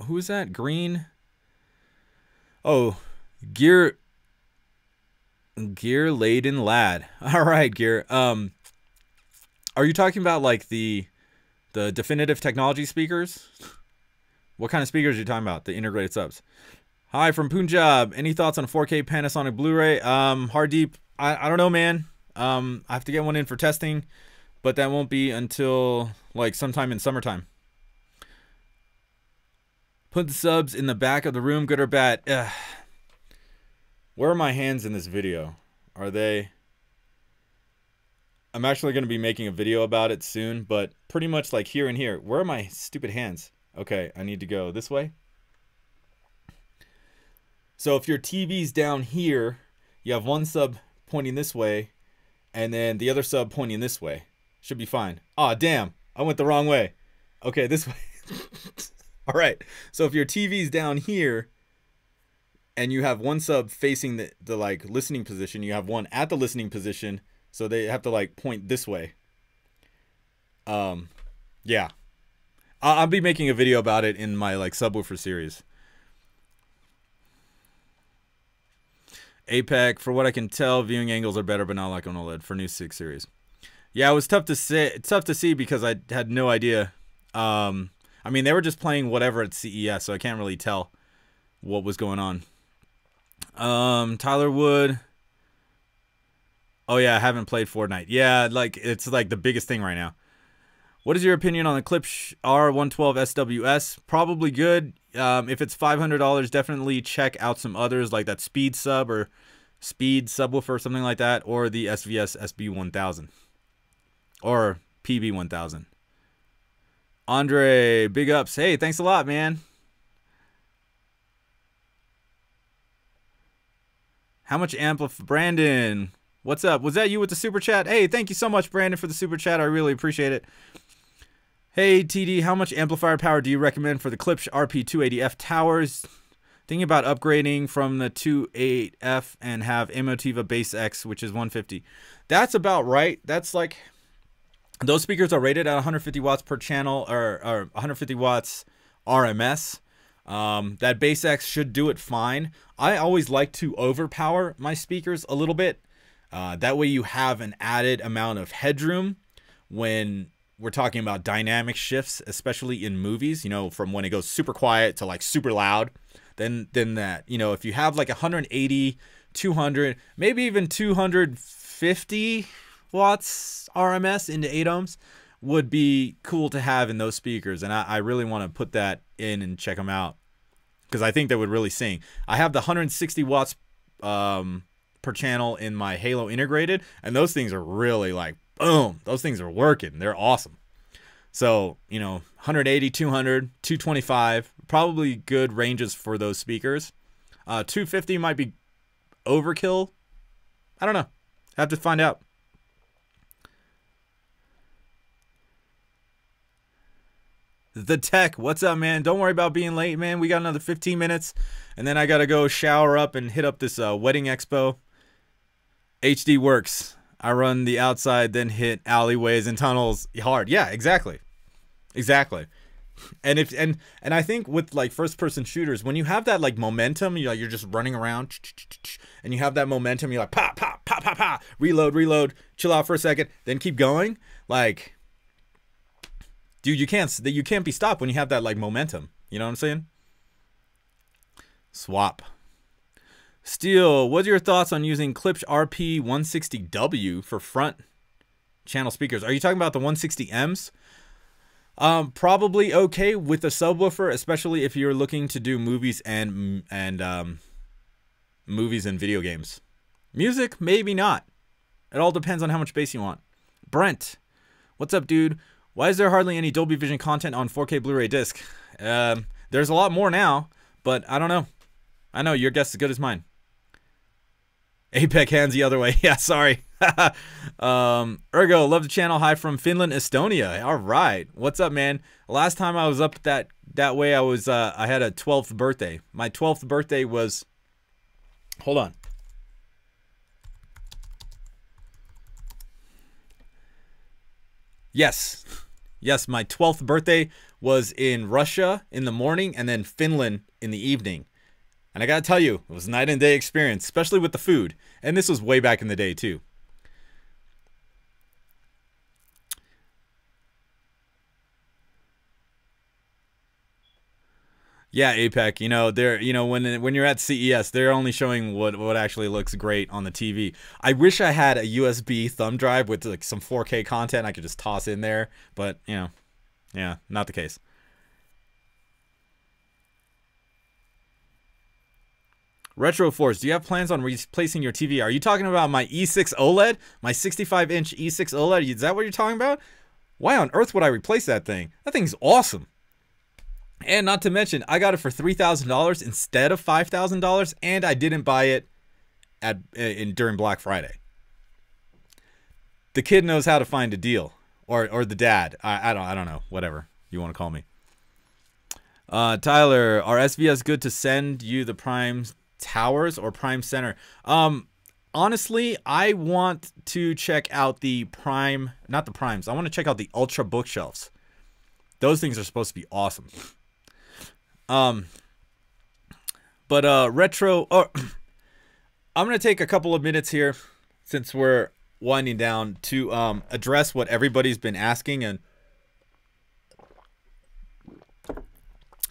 Who is that? Green? Oh, Gear Laden Lad. All right, Gear. Are you talking about like the The definitive technology speakers. What kind of speakers are you talking about? The integrated subs. Hi from Punjab. Any thoughts on a 4K Panasonic Blu-ray? Hardeep, I don't know, man. I have to get one in for testing, but that won't be until like sometime in summertime. Put the subs in the back of the room, good or bad? Ugh. Where are my hands in this video? Are they... I'm actually going to be making a video about it soon, but pretty much like here and here. Where are my stupid hands? Okay, I need to go this way. So if your TV's down here, you have one sub pointing this way, and then the other sub pointing this way. Should be fine. Aw, damn. I went the wrong way. Okay, this way. All right. So if your TV's down here, and you have one sub facing the like listening position, you have one at the listening position, so they have to like point this way. Yeah. I'll be making a video about it in my like subwoofer series. APEC, for what I can tell, viewing angles are better, but not like on OLED for new 6 series. Yeah, it was tough to say. It's tough to see because I had no idea. I mean, they were just playing whatever at CES, so I can't really tell what was going on. Tyler Wood. Oh yeah, I haven't played Fortnite. Yeah, like it's like the biggest thing right now. What is your opinion on the Klipsch R112 SWS? Probably good. If it's $500, definitely check out some others like that Speed Sub or Speed Subwoofer or something like that, or the SVS SB1000 or PB1000. Andre, big ups. Hey, thanks a lot, man. How much Brandon, what's up? Was that you with the super chat? Hey, thank you so much, Brandon, for the super chat. I really appreciate it. Hey, TD, how much amplifier power do you recommend for the Klipsch RP280F towers? Thinking about upgrading from the 28F and have Emotiva Base X, which is 150. That's about right. That's like, those speakers are rated at 150 watts per channel, or 150 watts RMS. That Base X should do it fine. I always like to overpower my speakers a little bit. That way you have an added amount of headroom when we're talking about dynamic shifts, especially in movies, you know, from when it goes super quiet to like super loud. Then that, you know, if you have like 180, 200, maybe even 250 watts RMS into 8 ohms would be cool to have in those speakers. And I really want to put that in and check them out because I think they would really sing. I have the 160 watts per channel in my Halo integrated, and those things are really like, boom, those things are working. They're awesome. So, you know, 180, 200, 225, probably good ranges for those speakers. 250 might be overkill. I don't know. Have to find out. The Tech, what's up, man? Don't worry about being late, man. We got another 15 minutes, and then I got to go shower up and hit up this wedding expo. HD works. I run the outside, then hit alleyways and tunnels hard. Yeah, exactly. Exactly. And I think with like first person shooters, when you have that like momentum, you're just running around and you have that momentum, you're like pop, pop, pop, pop, pop, reload, chill out for a second, then keep going. Like, dude, you can't be stopped when you have that like momentum. You know what I'm saying? Swap. Steel, what are your thoughts on using Klipsch RP160W for front channel speakers? Are you talking about the 160Ms? Probably okay with a subwoofer, especially if you're looking to do movies and movies and video games. Music, maybe not. It all depends on how much bass you want. Brent, what's up, dude? Why is there hardly any Dolby Vision content on 4K Blu-ray disc? There's a lot more now, but I don't know. I know your guess is as good as mine. APEC hands the other way. Yeah, sorry. Ergo, love the channel. Hi from Finland, Estonia. All right. What's up, man? Last time I was up that way, I had a 12th birthday. My 12th birthday was, hold on. Yes. Yes, my 12th birthday was in Russia in the morning and then Finland in the evening. And I gotta tell you, it was a night and day experience, especially with the food. And this was way back in the day, too. Yeah, APEC, you know, they're, you know, when you're at CES, they're only showing what actually looks great on the TV. I wish I had a USB thumb drive with like some 4K content I could just toss in there, but, you know, yeah, not the case. Retro Force, do you have plans on replacing your TV? Are you talking about my E6 OLED? My 65-inch E6 OLED? Is that what you're talking about? Why on earth would I replace that thing? That thing's awesome. And not to mention, I got it for $3,000 instead of $5,000, and I didn't buy it during Black Friday. The kid knows how to find a deal, or the dad. I don't know, whatever you want to call me. Tyler, are SVS good to send you the Prime Towers or Prime Center? Honestly, I want to check out the Prime, not the Primes. I want to check out the Ultra bookshelves. Those things are supposed to be awesome. Retro, I'm going to take a couple of minutes here since we're winding down to address what everybody's been asking and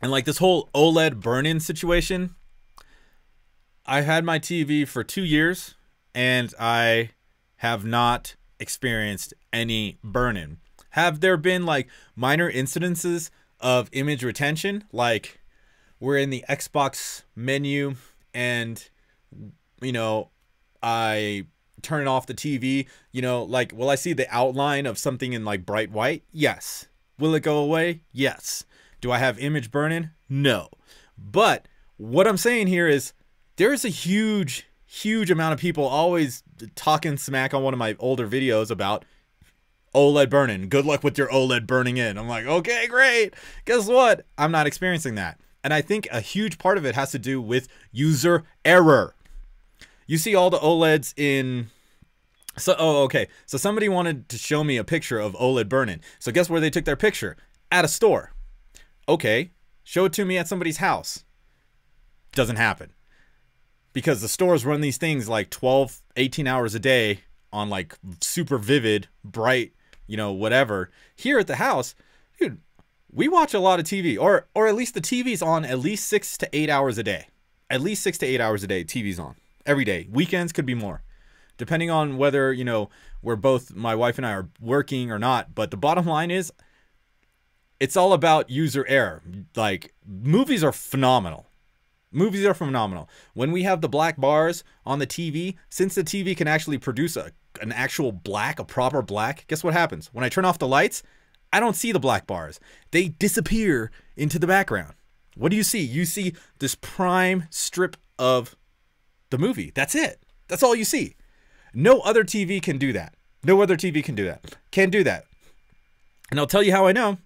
like this whole OLED burn-in situation. I had my TV for 2 years and I have not experienced any burn-in. Have there been like minor incidences of image retention? Like we're in the Xbox menu and, you know, I turn off the TV, you know, like, will I see the outline of something in like bright white? Yes. Will it go away? Yes. Do I have image burn-in? No. But what I'm saying here is there's a huge amount of people always talking smack on one of my older videos about OLED burn-in. Good luck with your OLED burning in. I'm like, okay, great. Guess what? I'm not experiencing that. And I think a huge part of it has to do with user error. You see all the OLEDs in... So somebody wanted to show me a picture of OLED burn-in. So guess where they took their picture? At a store. Okay, show it to me at somebody's house. Doesn't happen. Because the stores run these things like 12, 18 hours a day on like super vivid, bright, you know, whatever. Here at the house, dude, we watch a lot of TV, or at least the TV's on at least 6 to 8 hours a day. At least 6 to 8 hours a day, TV's on every day. Weekends could be more, depending on whether, you know, we're both, my wife and I are working or not. But the bottom line is, it's all about user error. Like, movies are phenomenal. Movies are phenomenal. When we have the black bars on the TV, since the TV can actually produce an actual black, a proper black, guess what happens? When I turn off the lights, I don't see the black bars. They disappear into the background. What do you see? You see this prime strip of the movie. That's it. That's all you see. No other TV can do that. No other TV can do that. Can't do that. And I'll tell you how I know.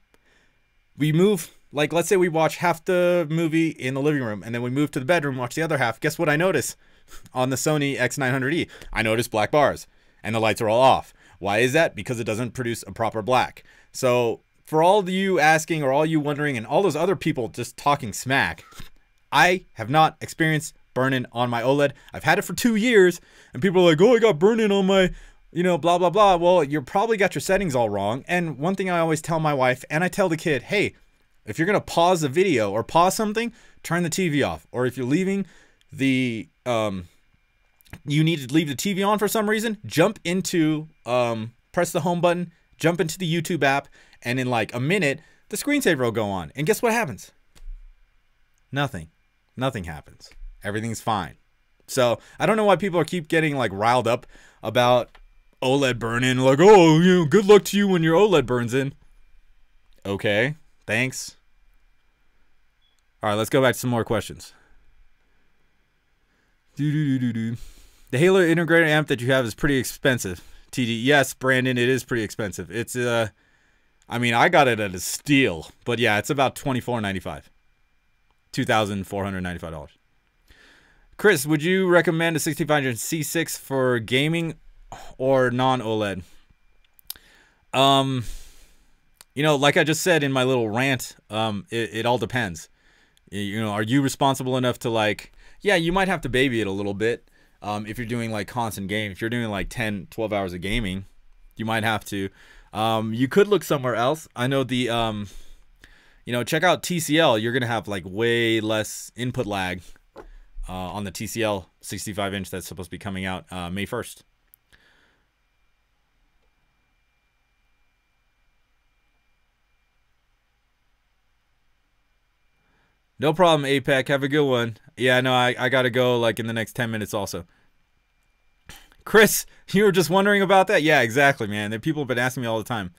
We move, like, let's say we watch half the movie in the living room, and then we move to the bedroom, watch the other half. Guess what I notice on the Sony X900E? I notice black bars, and the lights are all off. Why is that? Because it doesn't produce a proper black. So for all of you asking, or all you wondering, and all those other people just talking smack, I have not experienced burn-in on my OLED. I've had it for 2 years, and people are like, oh, I got burn-in on my, you know, blah, blah, blah. Well, you probably got your settings all wrong. And one thing I always tell my wife, and I tell the kid, hey, if you're going to pause a video or pause something, turn the TV off. Or if you're leaving the, you need to leave the TV on for some reason, jump into, press the home button, jump into the YouTube app, and in like a minute, the screensaver will go on. And guess what happens? Nothing. Nothing happens. Everything's fine. So I don't know why people keep getting like riled up about OLED burn-in. Like, oh, you know, good luck to you when your OLED burns in. Okay, thanks. All right, let's go back to some more questions. The Halo integrated amp that you have is pretty expensive. TD, yes, Brandon, it is pretty expensive. It's I mean, I got it at a steal, but yeah, it's about $24.95. $2,495. Chris, would you recommend a 6500 C6 for gaming or non-OLED? You know, like I just said in my little rant, it all depends. You know, are you responsible enough to, like, yeah, you might have to baby it a little bit. If you're doing like constant game, if you're doing like 10, 12 hours of gaming, you might have to. You could look somewhere else. I know the, You know, check out TCL. You're gonna have like way less input lag on the TCL 65-inch that's supposed to be coming out May 1st. No problem, APEC. Have a good one. Yeah, no, I gotta go like in the next 10 minutes also. Chris, you were just wondering about that? Yeah, exactly, man. People have been asking me all the time.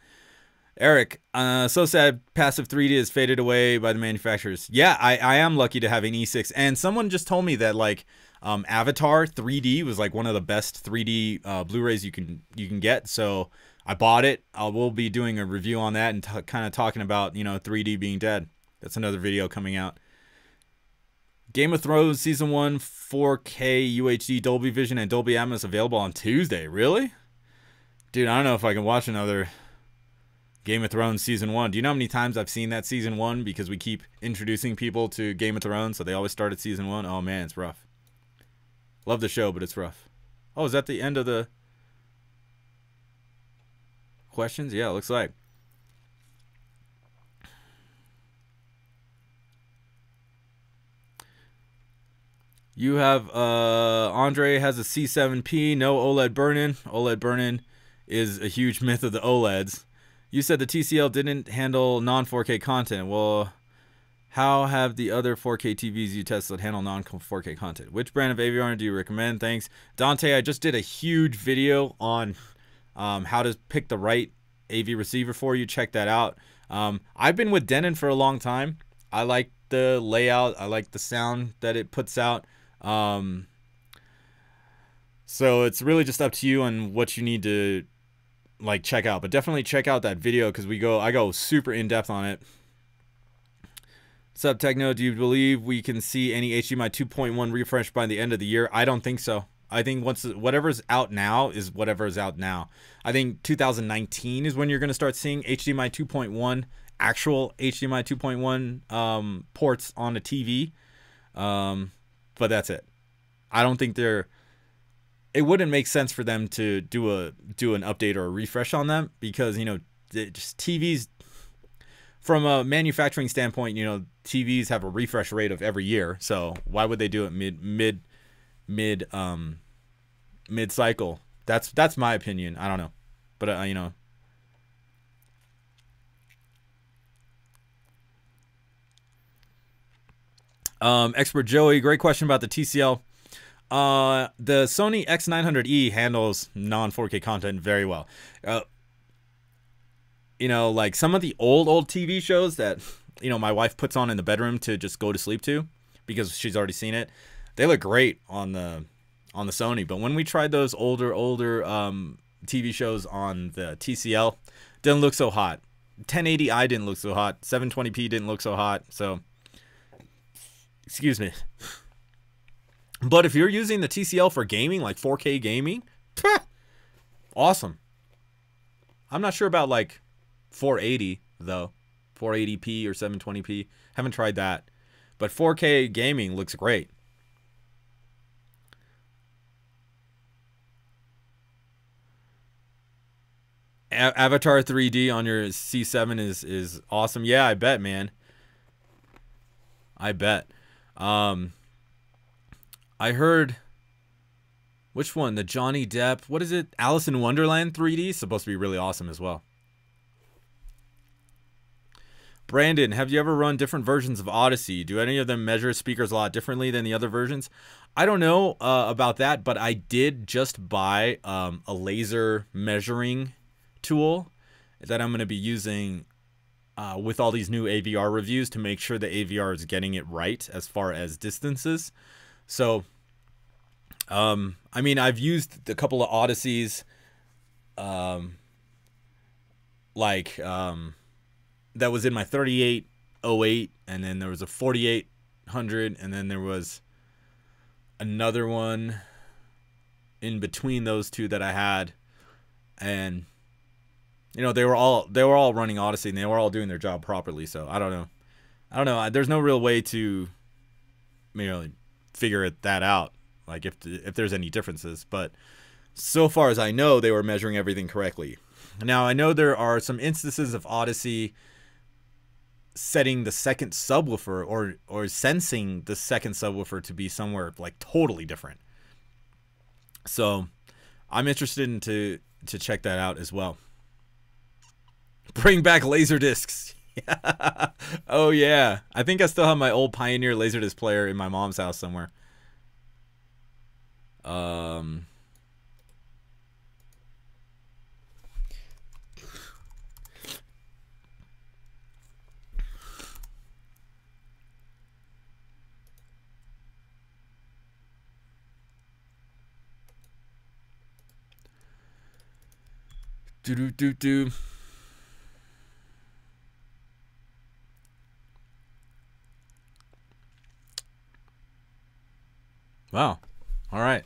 Eric, so sad passive 3D is faded away by the manufacturers. Yeah, I am lucky to have an E6. And someone just told me that like Avatar 3D was like one of the best 3D Blu-rays you can get. So I bought it. We'll be doing a review on that and kind of talking about, you know, 3D being dead. That's another video coming out. Game of Thrones Season 1 4K UHD Dolby Vision and Dolby Atmos available on Tuesday. Really? Dude, I don't know if I can watch another Game of Thrones Season 1. Do you know how many times I've seen that Season 1? Because we keep introducing people to Game of Thrones, so they always start at Season 1. Oh, man, it's rough. Love the show, but it's rough. Oh, is that the end of the questions? Yeah, it looks like. You have, Andre has a C7P, no OLED burn-in. OLED burn-in is a huge myth of the OLEDs. You said the TCL didn't handle non-4K content. Well, how have the other 4K TVs you tested handle non-4K content? Which brand of AVR do you recommend? Thanks. Dante, I just did a huge video on how to pick the right AV receiver for you. Check that out. I've been with Denon for a long time. I like the layout. I like the sound that it puts out. So it's really just up to you on what you need to like check out, but definitely check out that video because I go super in depth on it. Sub Techno, do you believe we can see any HDMI 2.1 refresh by the end of the year? I don't think so. I think once whatever's out now is whatever's out now. I think 2019 is when you're going to start seeing HDMI 2.1, actual HDMI 2.1 ports on a TV. But that's it. I don't think it wouldn't make sense for them to do an update or a refresh on them because, you know, just TVs from a manufacturing standpoint, you know, TVs have a refresh rate of every year. So why would they do it mid cycle? That's my opinion. I don't know. But you know, Expert Joey, great question about the TCL. The Sony X900E handles non-4K content very well. You know, like some of the old TV shows that, you know, my wife puts on in the bedroom to just go to sleep to because she's already seen it. They look great on the Sony, but when we tried those older TV shows on the TCL, didn't look so hot. 1080i didn't look so hot. 720p didn't look so hot. So excuse me. But if you're using the TCL for gaming, like 4K gaming, awesome. I'm not sure about like 480 though. 480p or 720p. Haven't tried that. But 4K gaming looks great. Avatar 3D on your C7 is awesome. Yeah, I bet, man. I bet. I heard, which one? The Johnny Depp, what is it? Alice in Wonderland 3D is supposed to be really awesome as well. Brandon, have you ever run different versions of Odyssey? Do any of them measure speakers a lot differently than the other versions? I don't know about that, but I did just buy a laser measuring tool that I'm going to be using with all these new AVR reviews to make sure the AVR is getting it right as far as distances. So, I mean, I've used a couple of Odysseys, that was in my 3808, and then there was a 4800, and then there was another one in between those two that I had, and you know, they were all running Odyssey, and they were all doing their job properly. So I don't know. There's no real way to, you know, figure that out, like if there's any differences. But so far as I know, they were measuring everything correctly. Now I know there are some instances of Odyssey setting the second subwoofer or sensing the second subwoofer to be somewhere like totally different. So I'm interested in to check that out as well. Bring back laser discs. Yeah. Oh yeah, I think I still have my old Pioneer Laserdisc player in my mom's house somewhere. Do. Wow. All right.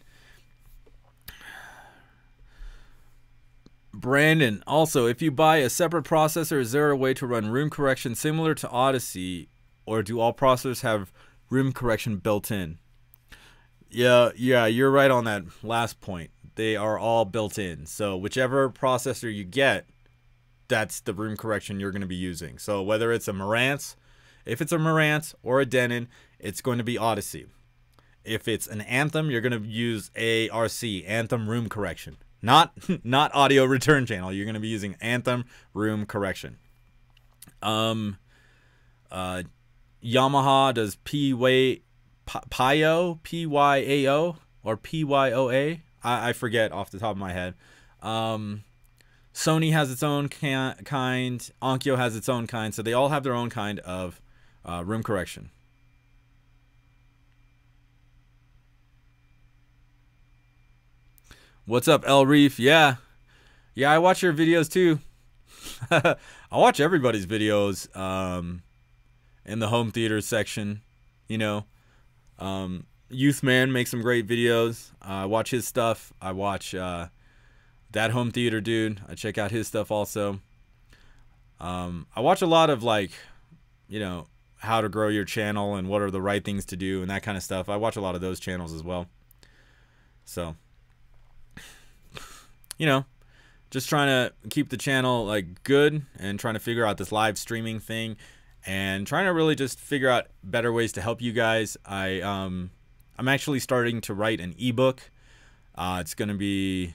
Brandon, also, if you buy a separate processor, is there a way to run room correction similar to Odyssey, or do all processors have room correction built in? Yeah, you're right on that last point. They are all built in. So whichever processor you get, that's the room correction you're going to be using. So whether it's a Marantz, if it's a Marantz or a Denon, it's going to be Odyssey. If it's an Anthem, you're going to use ARC, Anthem Room Correction. Not audio return channel. You're going to be using Anthem Room Correction. Yamaha does PYAO, PYAO, or PYOA. I forget off the top of my head. Sony has its own kind. Onkyo has its own kind. So they all have their own kind of room correction. What's up, El Reef? Yeah, I watch your videos too. I watch everybody's videos in the home theater section. You know, Youth Man makes some great videos. I watch his stuff. I watch that home theater dude. I check out his stuff also. I watch a lot of, like, you know, how to grow your channel and what are the right things to do and that kind of stuff. I watch a lot of those channels as well. So, you know, just trying to keep the channel like good and trying to figure out this live streaming thing and trying to really just figure out better ways to help you guys. I'm actually starting to write an ebook. It's going to be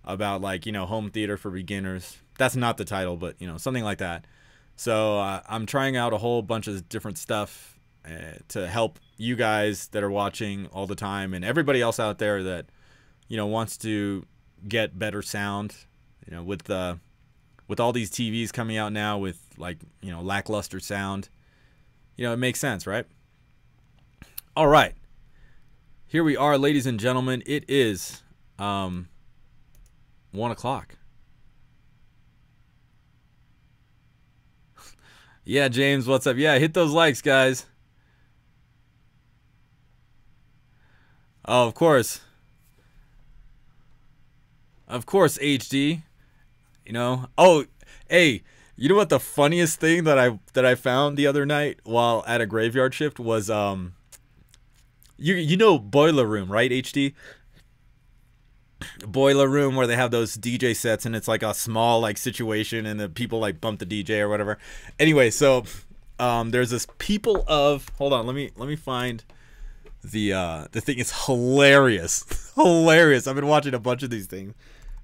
about, like, you know, home theater for beginners. That's not the title, but, you know, something like that. So I'm trying out a whole bunch of different stuff to help you guys that are watching all the time and everybody else out there that, you know, wants to get better sound. You know, with all these TVs coming out now with, like, you know, lackluster sound, you know, it makes sense, right? All right, here we are, ladies and gentlemen. It is 1 o'clock. Yeah, James, what's up? Yeah, hit those likes, guys. Oh, of course, HD. You know. Oh, hey, you know what the funniest thing that I found the other night while at a graveyard shift was you know Boiler Room, right? HD. Boiler Room, where they have those DJ sets and it's like a small, like, situation and the people, like, bump the DJ or whatever. Anyway, so there's this People of, hold on, let me find the thing. Is hilarious. Hilarious. I've been watching a bunch of these things.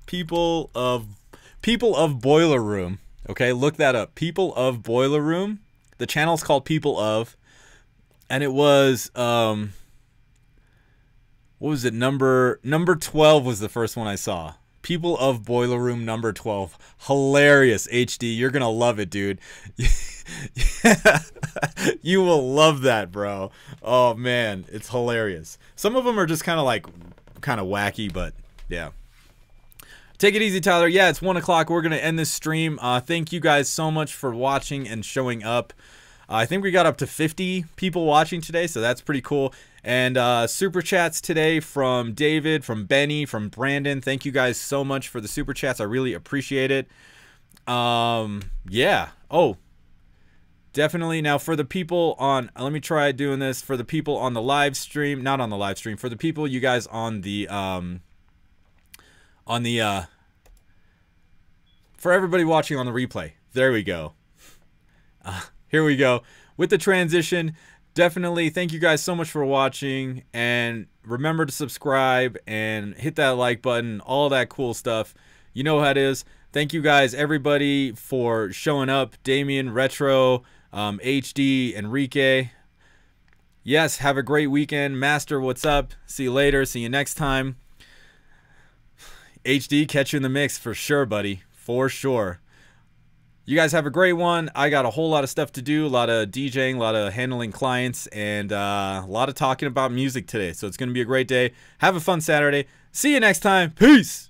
People of Boiler Room. Okay, look that up. People of Boiler Room. The channel's called People of, and it was what was it? Number 12 was the first one I saw. People of Boiler Room number 12. Hilarious, HD. You're gonna love it, dude. You will love that, bro. Oh man, it's hilarious. Some of them are just kind of wacky, but yeah. Take it easy, Tyler. Yeah, it's 1 o'clock. We're gonna end this stream. Thank you guys so much for watching and showing up. I think we got up to 50 people watching today, so that's pretty cool. And super chats today from David, from Benny, from Brandon. Thank you guys so much for the super chats. I really appreciate it. Yeah. Oh, definitely. Now for the people on, let me try doing this for the people on the live stream, not on the live stream, for the people, you guys on the for everybody watching on the replay. There we go. Here we go. With the transition, definitely thank you guys so much for watching. And remember to subscribe and hit that like button, all that cool stuff. You know how it is. Thank you guys, everybody, for showing up. Damien, Retro, HD, Enrique. Yes, have a great weekend. Master, what's up? See you later. See you next time. HD, catch you in the mix for sure, buddy. For sure. You guys have a great one. I got a whole lot of stuff to do. A lot of DJing, a lot of handling clients, and a lot of talking about music today. So it's going to be a great day. Have a fun Saturday. See you next time. Peace.